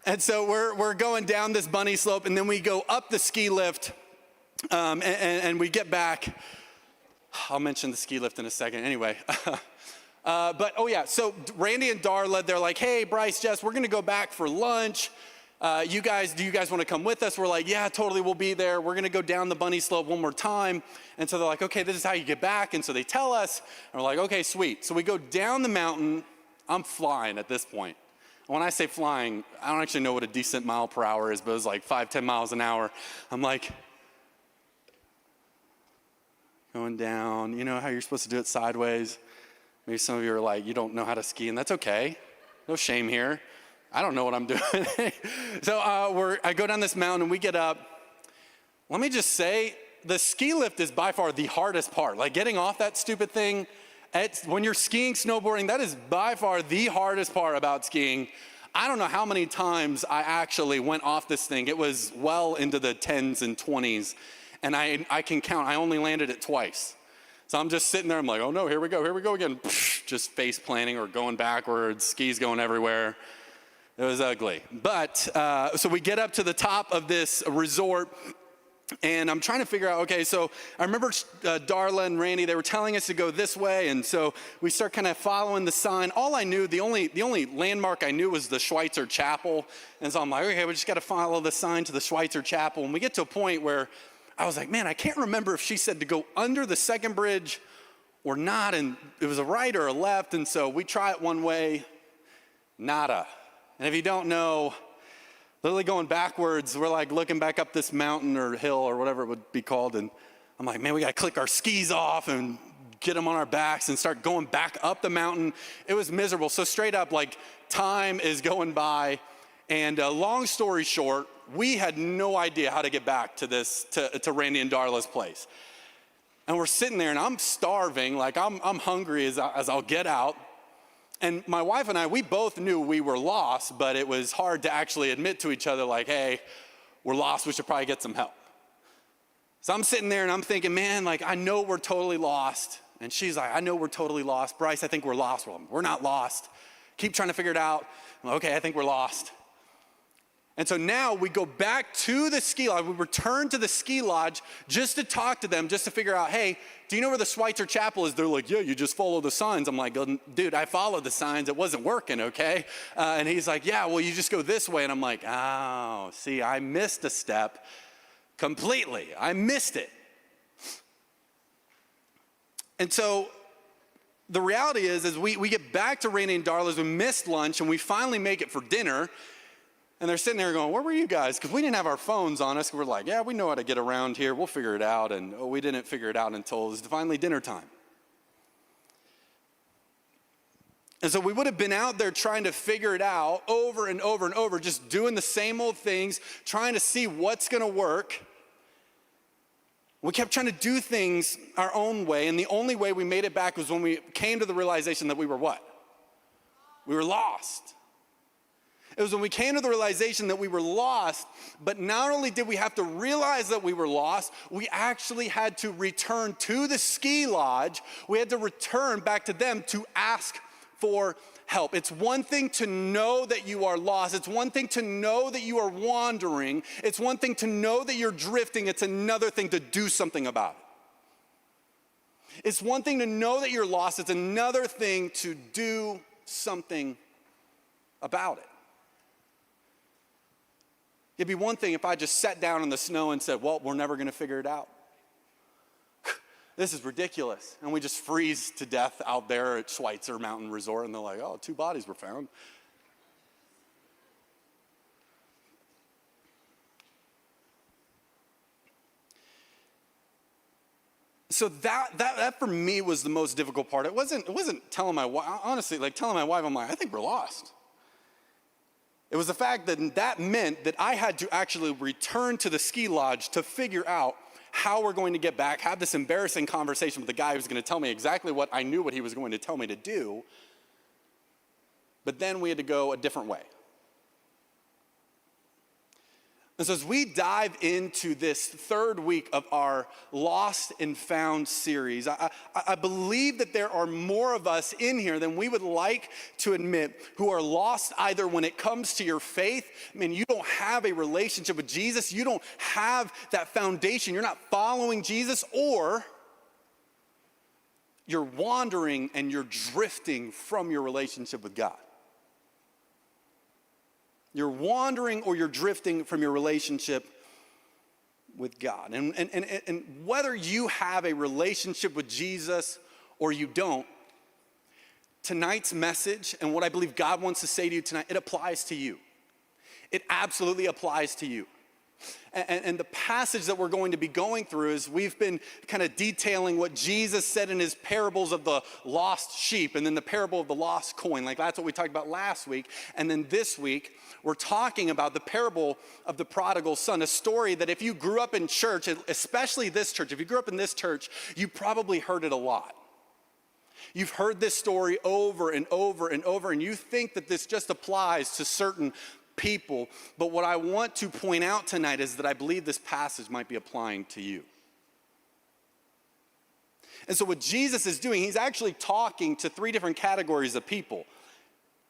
And so we're going down this bunny slope, and then we go up the ski lift, and we get back. I'll mention the ski lift in a second anyway. But, oh yeah, so Randy and Darla, they're like, hey, Bryce, Jess, we're gonna go back for lunch. Do you guys wanna come with us? We're like, yeah, totally, we'll be there. We're gonna go down the bunny slope one more time. And so they're like, okay, this is how you get back. And so they tell us, and we're like, okay, sweet. So we go down the mountain. I'm flying at this point. When I say flying, I don't actually know what a decent mile per hour is, but it was like 5-10 miles an hour. I'm like, going down. You know how you're supposed to do it sideways? Maybe some of you are like, you don't know how to ski, and that's okay. No shame here. I don't know what I'm doing. So I go down this mountain, and we get up, Let me just say, the ski lift is by far the hardest part. Like getting off that stupid thing, when you're skiing, snowboarding, that is by far the hardest part about skiing. I don't know how many times I actually went off this thing. It was well into the 10s and 20s, and I can count. I only landed it twice. So I'm just sitting there, I'm like, oh no, here we go again. Just face planting or going backwards, skis going everywhere. It was ugly. But, so we get up to the top of this resort, and I'm trying to figure out, okay, so I remember Darla and Randy, they were telling us to go this way, and so we start kind of following the sign. All I knew, the only landmark I knew was the Schweitzer Chapel, and so I'm like, okay, we just got to follow the sign to the Schweitzer Chapel, and we get to a point where I was like, man, I can't remember if she said to go under the second bridge or not, and it was a right or a left, and so we try it one way, nada. And if you don't know, literally going backwards, we're like looking back up this mountain or hill or whatever it would be called, and I'm like, man, we gotta click our skis off and get them on our backs and start going back up the mountain. It was miserable. So straight up, like, time is going by, and long story short, we had no idea how to get back to this, to Randy and Darla's place. And we're sitting there, and I'm starving, like I'm hungry as I'll get out. And my wife and I, we both knew we were lost, but it was hard to actually admit to each other, like, hey, we're lost, we should probably get some help. So I'm sitting there and I'm thinking, man, like, I know we're totally lost. And she's like, I know we're totally lost. Bryce, I think we're lost. Well, we're not lost. Keep trying to figure it out. I'm like, okay, I think we're lost. And so now we go back to the ski lodge. We return to the ski lodge just to talk to them, just to figure out, hey, do you know where the Schweitzer Chapel is? They're like, yeah, you just follow the signs. I'm like, dude, I followed the signs. It wasn't working, okay? And he's like, yeah, well, you just go this way. And I'm like, oh, see, I missed a step completely. I missed it. And so the reality is we get back to Randy and Darla's, we missed lunch, and we finally make it for dinner. And they're sitting there going, where were you guys? Because we didn't have our phones on us. We're like, yeah, we know how to get around here. We'll figure it out. And we didn't figure it out until it was finally dinner time. And so we would have been out there trying to figure it out over and over and over, just doing the same old things, trying to see what's going to work. We kept trying to do things our own way. And the only way we made it back was when we came to the realization that we were what? We were lost. It was when we came to the realization that we were lost, but not only did we have to realize that we were lost, we actually had to return to the ski lodge. We had to return back to them to ask for help. It's one thing to know that you are lost. It's one thing to know that you are wandering. It's one thing to know that you're drifting. It's another thing to do something about it. It's one thing to know that you're lost. It's another thing to do something about it. It'd be one thing if I just sat down in the snow and said, well, we're never going to figure it out. This is ridiculous. And we just freeze to death out there at Schweitzer Mountain Resort, and they're like, oh, 2 bodies were found. So that for me was the most difficult part. It wasn't telling my wife, honestly, like telling my wife, I'm like, I think we're lost. It was the fact that meant that I had to actually return to the ski lodge to figure out how we're going to get back, have this embarrassing conversation with the guy who's going to tell me exactly what I knew what he was going to tell me to do. But then we had to go a different way. And so as we dive into this 3rd week of our Lost and Found series, I believe that there are more of us in here than we would like to admit who are lost either when it comes to your faith. I mean, you don't have a relationship with Jesus. You don't have that foundation. You're not following Jesus, or you're wandering and you're drifting from your relationship with God. You're wandering or you're drifting from your relationship with God. And whether you have a relationship with Jesus or you don't, tonight's message and what I believe God wants to say to you tonight, it applies to you. It absolutely applies to you. And the passage that we're going to be going through is we've been kind of detailing what Jesus said in his parables of the lost sheep and then the parable of the lost coin. Like that's what we talked about last week. And then this week, we're talking about the parable of the prodigal son, a story that if you grew up in church, especially this church, if you grew up in this church, you probably heard it a lot. You've heard this story over and over and over, and you think that this just applies to certain people. But what I want to point out tonight is that I believe this passage might be applying to you. And so what Jesus is doing, he's actually talking to three different categories of people.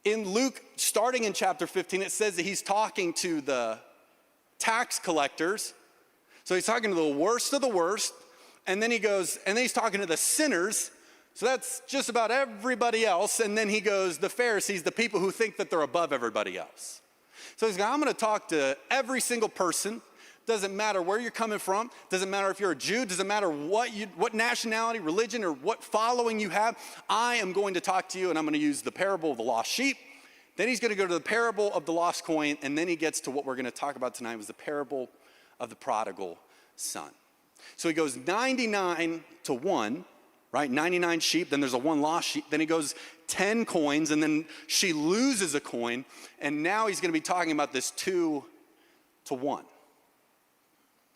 In Luke, starting in chapter 15, it says that he's talking to the tax collectors. So he's talking to the worst of the worst. And then he's talking to the sinners. So that's just about everybody else. And then he goes, the Pharisees, the people who think that they're above everybody else. So he's going, I'm going to talk to every single person. Doesn't matter where you're coming from. Doesn't matter if you're a Jew. Doesn't matter what nationality, religion, or what following you have. I am going to talk to you, and I'm going to use the parable of the lost sheep. Then he's going to go to the parable of the lost coin, and then he gets to what we're going to talk about tonight, was the parable of the prodigal son. So he goes 99 to 1, right? 99 sheep, then there's a one lost sheep. Then he goes 10 coins, and then she loses a coin. And now he's going to be talking about this 2 to 1.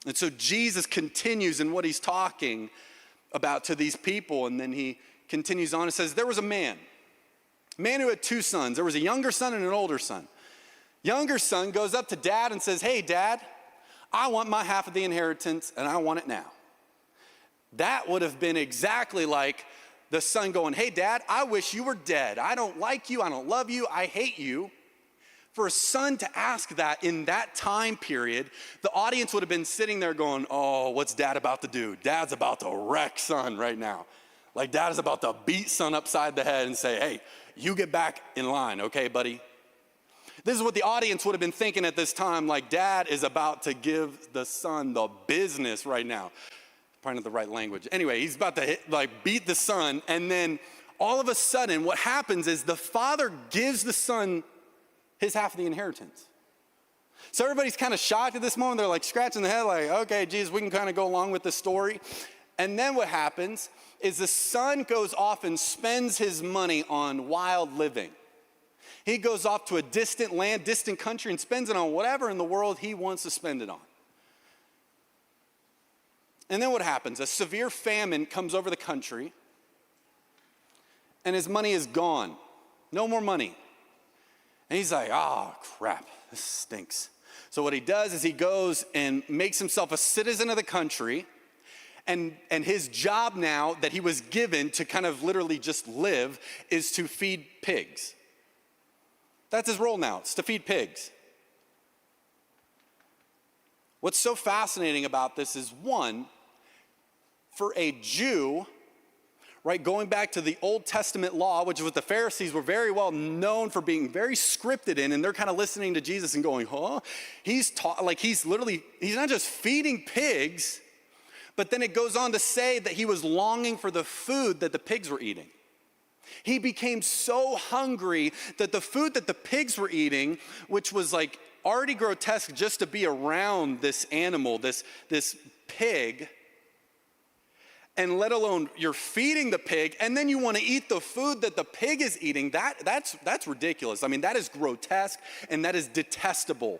And so Jesus continues in what he's talking about to these people. And then he continues on and says, there was a man who had 2 sons. There was a younger son and an older son. Younger son goes up to dad and says, hey, dad, I want my half of the inheritance, and I want it now. That would have been exactly like the son going, hey, dad, I wish you were dead. I don't like you. I don't love you. I hate you. For a son to ask that in that time period, the audience would have been sitting there going, oh, what's dad about to do? Dad's about to wreck son right now. Like dad is about to beat son upside the head and say, hey, you get back in line, okay, buddy? This is what the audience would have been thinking at this time, like dad is about to give the son the business right now. Probably not the right language. Anyway, he's about to beat the son, and then all of a sudden what happens is the father gives the son his half of the inheritance. So everybody's kind of shocked at this moment. They're like scratching their head like, okay, Jesus, we can kind of go along with the story. And then what happens is the son goes off and spends his money on wild living. He goes off to a distant land, distant country, and spends it on whatever in the world he wants to spend it on. And then what happens? A severe famine comes over the country, and his money is gone. No more money. And he's like, oh, crap, this stinks. So what he does is he goes and makes himself a citizen of the country, and his job now that he was given to kind of literally just live is to feed pigs. That's his role now, it's to feed pigs. What's so fascinating about this is, one, for a Jew, right, going back to the Old Testament law, which is what the Pharisees were very well known for being very scripted in, and they're kind of listening to Jesus and going, huh? He's not just feeding pigs, but then it goes on to say that he was longing for the food that the pigs were eating. He became so hungry that the food that the pigs were eating, which was like already grotesque just to be around this animal, this pig, and let alone you're feeding the pig, and then you want to eat the food that the pig is eating, that's ridiculous. I mean, that is grotesque, and that is detestable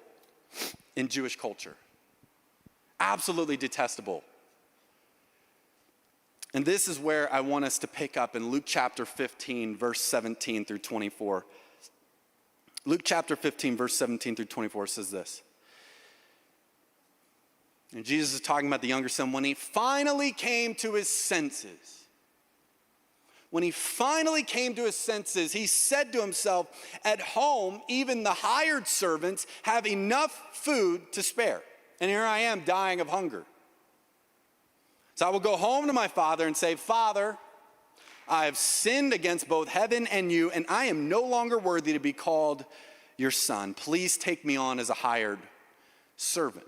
in Jewish culture. Absolutely detestable. And this is where I want us to pick up in Luke chapter 15, verse 17 through 24. Luke chapter 15, verse 17 through 24 says this. And Jesus is talking about the younger son. When he finally came to his senses, he said to himself, at home, even the hired servants have enough food to spare. And here I am dying of hunger. So I will go home to my father and say, Father, I have sinned against both heaven and you, and I am no longer worthy to be called your son. Please take me on as a hired servant.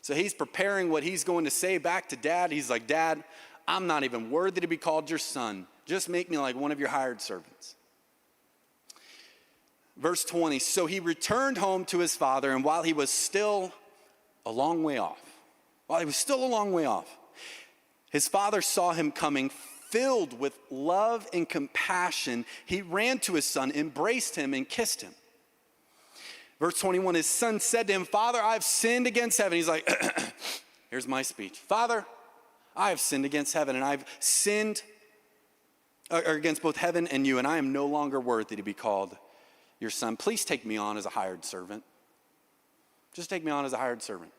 So he's preparing what he's going to say back to dad. He's like, Dad, I'm not even worthy to be called your son. Just make me like one of your hired servants. Verse 20, so he returned home to his father, and while he was still a long way off, while he was still a long way off, his father saw him coming. Filled with love and compassion, he ran to his son, embraced him, and kissed him. Verse 21, his son said to him, Father, I've sinned against heaven. He's like, here's my speech. Father, I have sinned against heaven, and I've sinned against both heaven and you, and I am no longer worthy to be called your son. Please take me on as a hired servant. Just take me on as a hired servant.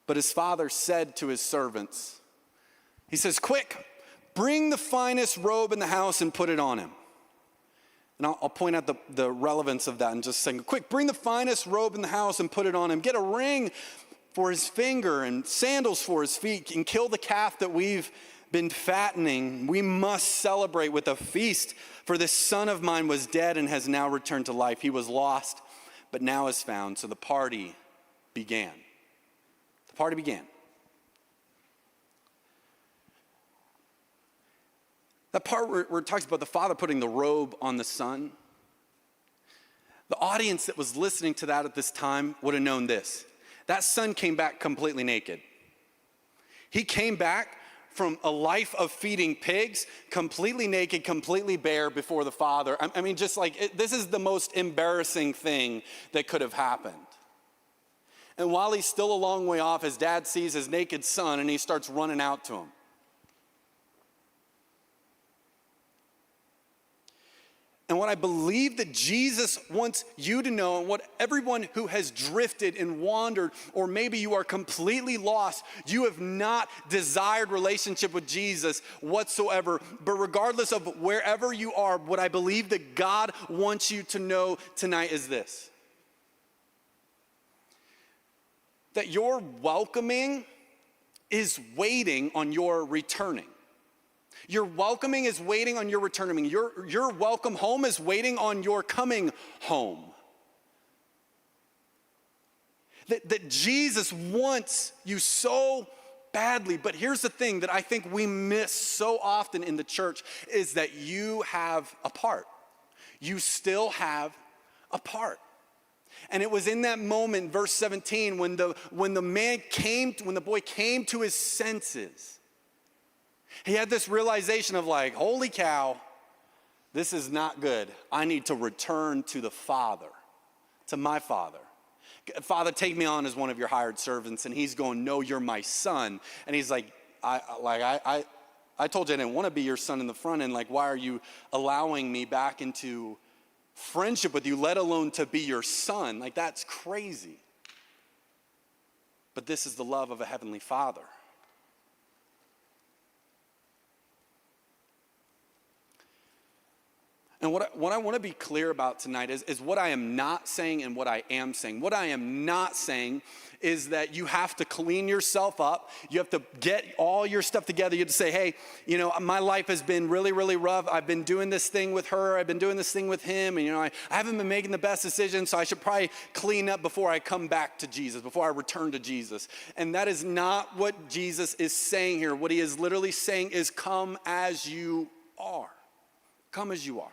But his father said to his servants, he says, quick, bring the finest robe in the house and put it on him. And I'll point out the relevance of that in just a second. Quick, bring the finest robe in the house and put it on him. Get a ring for his finger and sandals for his feet, and kill the calf that we've been fattening. We must celebrate with a feast, for this son of mine was dead and has now returned to life. He was lost, but now is found. So the party began. The party began. That part where it talks about the father putting the robe on the son, the audience that was listening to that at this time would have known this. That son came back completely naked. He came back from a life of feeding pigs, completely naked, completely bare before the father. I mean, just like, this is the most embarrassing thing that could have happened. And while he's still a long way off, his dad sees his naked son and he starts running out to him. And what I believe that Jesus wants you to know, and what everyone who has drifted and wandered, or maybe you are completely lost, you have not desired relationship with Jesus whatsoever. But regardless of wherever you are, what I believe that God wants you to know tonight is this: that your welcoming is waiting on your returning. Your welcoming is waiting on your returning. Your welcome home is waiting on your coming home. That Jesus wants you so badly. But here's the thing that I think we miss so often in the church is that you have a part. You still have a part. And it was in that moment, verse 17, when the boy came to his senses. He had this realization of like, holy cow, this is not good. I need to return to the Father, to my Father. Father, take me on as one of your hired servants. And he's going, no, you're my son. And he's like, I told you I didn't want to be your son in the front end. Like, why are you allowing me back into friendship with you, let alone to be your son? Like, that's crazy. But this is the love of a heavenly Father. And what I want to be clear about tonight is what I am not saying and what I am saying. What I am not saying is that you have to clean yourself up. You have to get all your stuff together. You have to say, hey, you know, my life has been really, really rough. I've been doing this thing with her. I've been doing this thing with him. And, you know, I haven't been making the best decisions, so I should probably clean up before I come back to Jesus, before I return to Jesus. And that is not what Jesus is saying here. What he is literally saying is come as you are. Come as you are.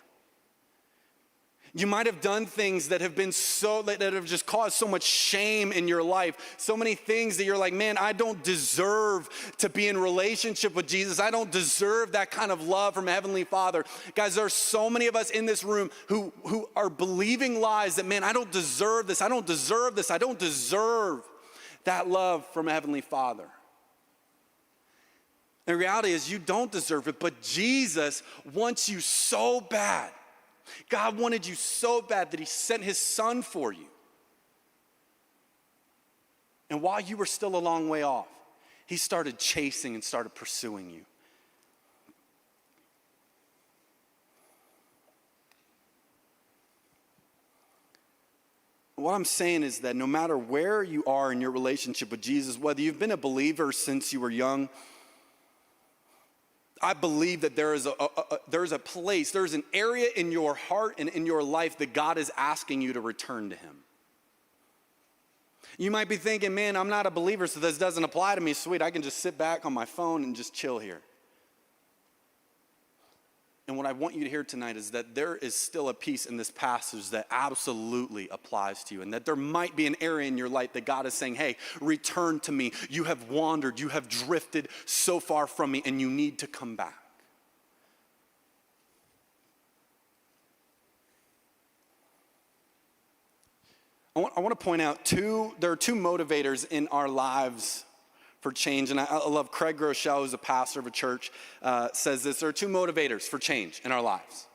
You might have done things that have been that have just caused so much shame in your life. So many things that you're like, man, I don't deserve to be in relationship with Jesus. I don't deserve that kind of love from Heavenly Father. Guys, there are so many of us in this room who are believing lies that, man, I don't deserve this. I don't deserve this. I don't deserve that love from Heavenly Father. The reality is you don't deserve it, but Jesus wants you so bad. God wanted you so bad that he sent his son for you. And while you were still a long way off, he started chasing and started pursuing you. What I'm saying is that no matter where you are in your relationship with Jesus, whether you've been a believer since you were young, I believe that there is a place, there's an area in your heart and in your life that God is asking you to return to him. You might be thinking, man, I'm not a believer, so this doesn't apply to me. Sweet, I can just sit back on my phone and just chill here. And what I want you to hear tonight is that there is still a piece in this passage that absolutely applies to you, and that there might be an area in your life that God is saying, hey, return to me. You have wandered, you have drifted so far from me, and you need to come back. I want to point out there are two motivators in our lives for change. And I love Craig Groeschel, who's a pastor of a church, says this. There are two motivators for change in our lives.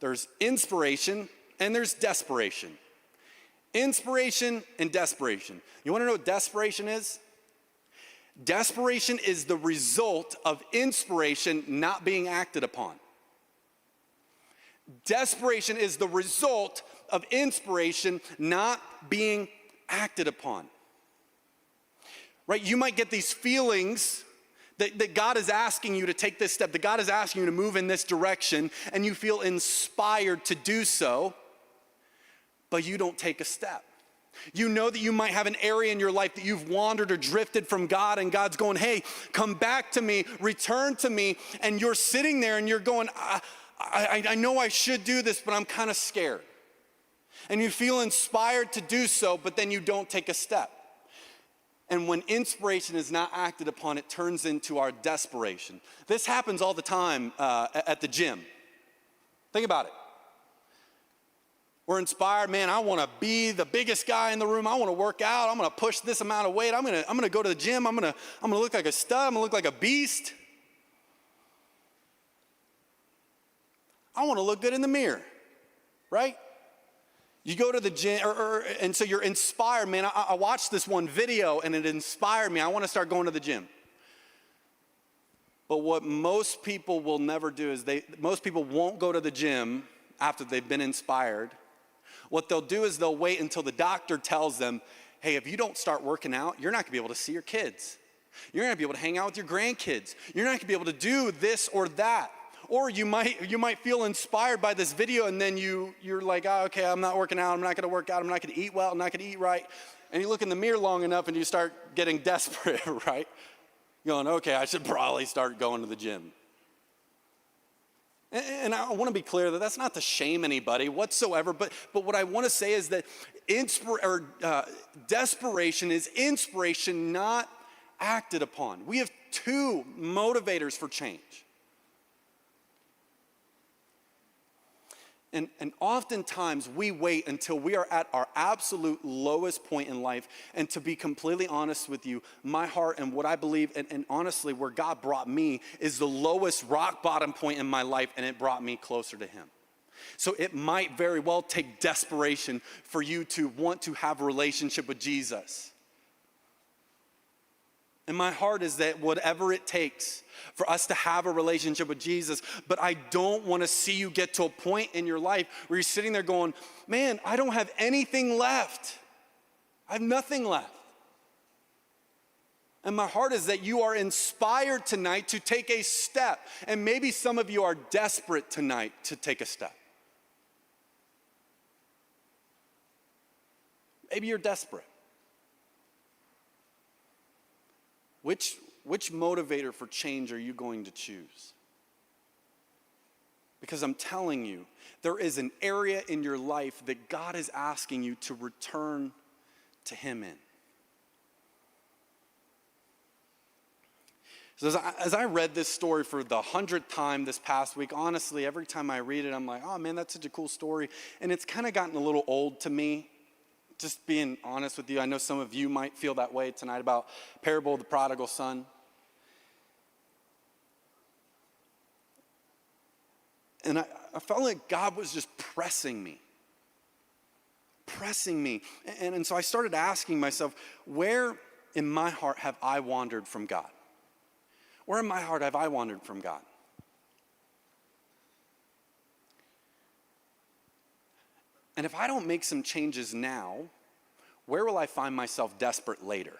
There's inspiration and there's desperation. Inspiration and desperation. You want to know what desperation is? Desperation is the result of inspiration not being acted upon. Desperation is the result of inspiration not being acted upon. Right? You might get these feelings that God is asking you to take this step, that God is asking you to move in this direction, and you feel inspired to do so, but you don't take a step. You know that you might have an area in your life that you've wandered or drifted from God, and God's going, hey, come back to me, return to me, and you're sitting there and you're going, I know I should do this, but I'm kind of scared. And you feel inspired to do so, but then you don't take a step. And when inspiration is not acted upon, it turns into our desperation. This happens all the time at the gym. Think about it. We're inspired, man, I want to be the biggest guy in the room. I want to work out. I'm going to push this amount of weight. I'm going to go to the gym. I'm going to look like a stud. I'm going to look like a beast. I want to look good in the mirror, right? You go to the gym, and so you're inspired. Man, I watched this one video, and it inspired me. I want to start going to the gym. But what most people will never do is most people won't go to the gym after they've been inspired. What they'll do is they'll wait until the doctor tells them, hey, if you don't start working out, you're not going to be able to see your kids. You're not going to be able to hang out with your grandkids. You're not going to be able to do this or that. Or you might feel inspired by this video, and then you're like, oh, okay, I'm not working out. I'm not going to work out. I'm not going to eat well. I'm not going to eat right. And you look in the mirror long enough, and you start getting desperate, right? Going, okay, I should probably start going to the gym. And I want to be clear that that's not to shame anybody whatsoever, but what I want to say is that desperation is inspiration not acted upon. We have two motivators for change. And oftentimes we wait until we are at our absolute lowest point in life. And to be completely honest with you, my heart and what I believe, and honestly where God brought me is the lowest rock bottom point in my life, and it brought me closer to Him. So it might very well take desperation for you to want to have a relationship with Jesus. And my heart is that whatever it takes for us to have a relationship with Jesus, but I don't want to see you get to a point in your life where you're sitting there going, man, I don't have anything left. I have nothing left. And my heart is that you are inspired tonight to take a step. And maybe some of you are desperate tonight to take a step. Maybe you're desperate. Which motivator for change are you going to choose? Because I'm telling you, there is an area in your life that God is asking you to return to Him in. So as I read this story for the 100th time this past week, honestly, every time I read it, I'm like, oh man, that's such a cool story. And it's kind of gotten a little old to me. Just being honest with you, I know some of you might feel that way tonight about Parable of the Prodigal Son. And I felt like God was just pressing me. And so I started asking myself, where in my heart have I wandered from God? Where in my heart have I wandered from God? And if I don't make some changes now, where will I find myself desperate later?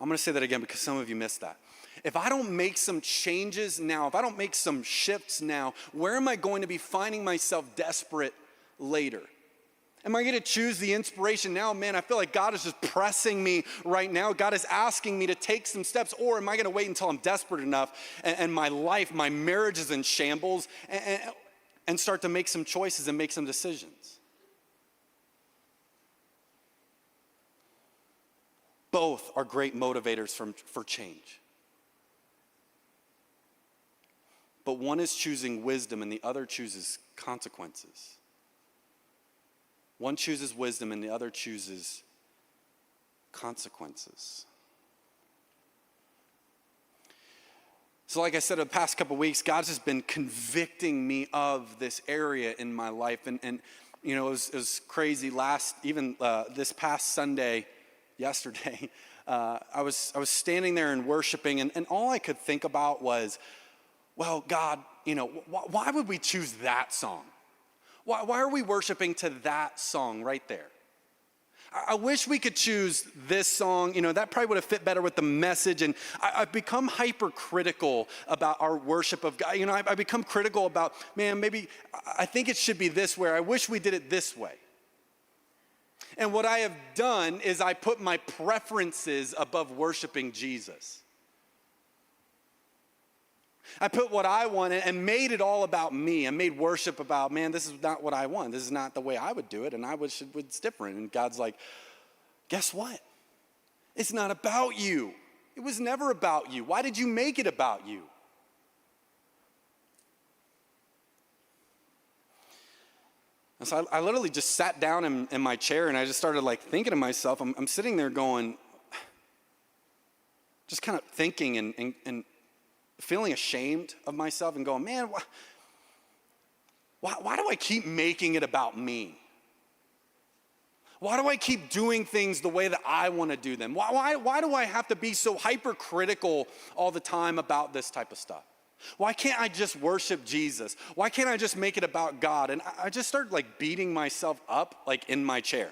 I'm going to say that again because some of you missed that. If I don't make some changes now, if I don't make some shifts now, where am I going to be finding myself desperate later? Am I going to choose the inspiration now? Man, I feel like God is just pressing me right now. God is asking me to take some steps. Or am I going to wait until I'm desperate enough and my life, my marriage is in shambles and start to make some choices and make some decisions? Both are great motivators for change. But one is choosing wisdom and the other chooses consequences. One chooses wisdom and the other chooses consequences. So like I said, the past couple weeks, God's just been convicting me of this area in my life. And you know, it was crazy. This past Sunday, yesterday, I was standing there and worshiping, and all I could think about was, well, God, you know, why would we choose that song? Why are we worshiping to that song right there? I wish we could choose this song. You know, that probably would have fit better with the message. And I've become hypercritical about our worship of God. You know, I've become critical about, man, maybe I think it should be this way. I wish we did it this way. And what I have done is I put my preferences above worshiping Jesus. I put what I wanted and made it all about me. I made worship about, man, this is not what I want. This is not the way I would do it, and I wish it was different. And God's like, guess what? It's not about you. It was never about you. Why did you make it about you? And so I literally just sat down in my chair, and I just started like thinking to myself, I'm sitting there going, just kind of thinking and feeling ashamed of myself and going, man, why do I keep making it about me? Why do I keep doing things the way that I want to do them? Why do I have to be so hypercritical all the time about this type of stuff? Why can't I just worship Jesus? Why can't I just make it about God? And I just started like beating myself up like in my chair.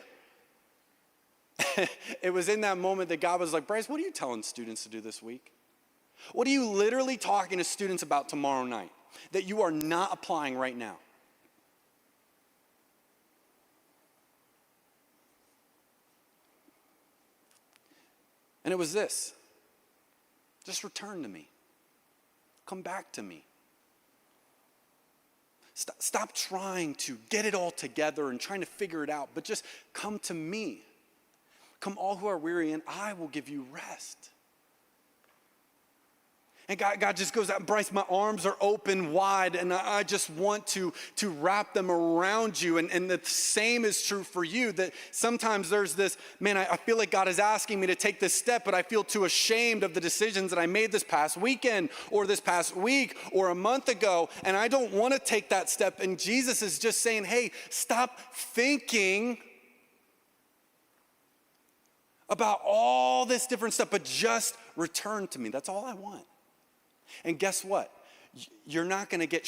It was in that moment that God was like, Bryce, what are you telling students to do this week? What are you literally talking to students about tomorrow night that you are not applying right now? And it was this: just return to me. Come back to me. Stop trying to get it all together and trying to figure it out, but just come to me. Come all who are weary, and I will give you rest. And God just goes out, Bryce, my arms are open wide, and I just want to wrap them around you. And the same is true for you, that sometimes there's this, man, I feel like God is asking me to take this step, but I feel too ashamed of the decisions that I made this past weekend or this past week or a month ago, and I don't want to take that step. And Jesus is just saying, hey, stop thinking about all this different stuff, but just return to me. That's all I want. And guess what? You're not going to get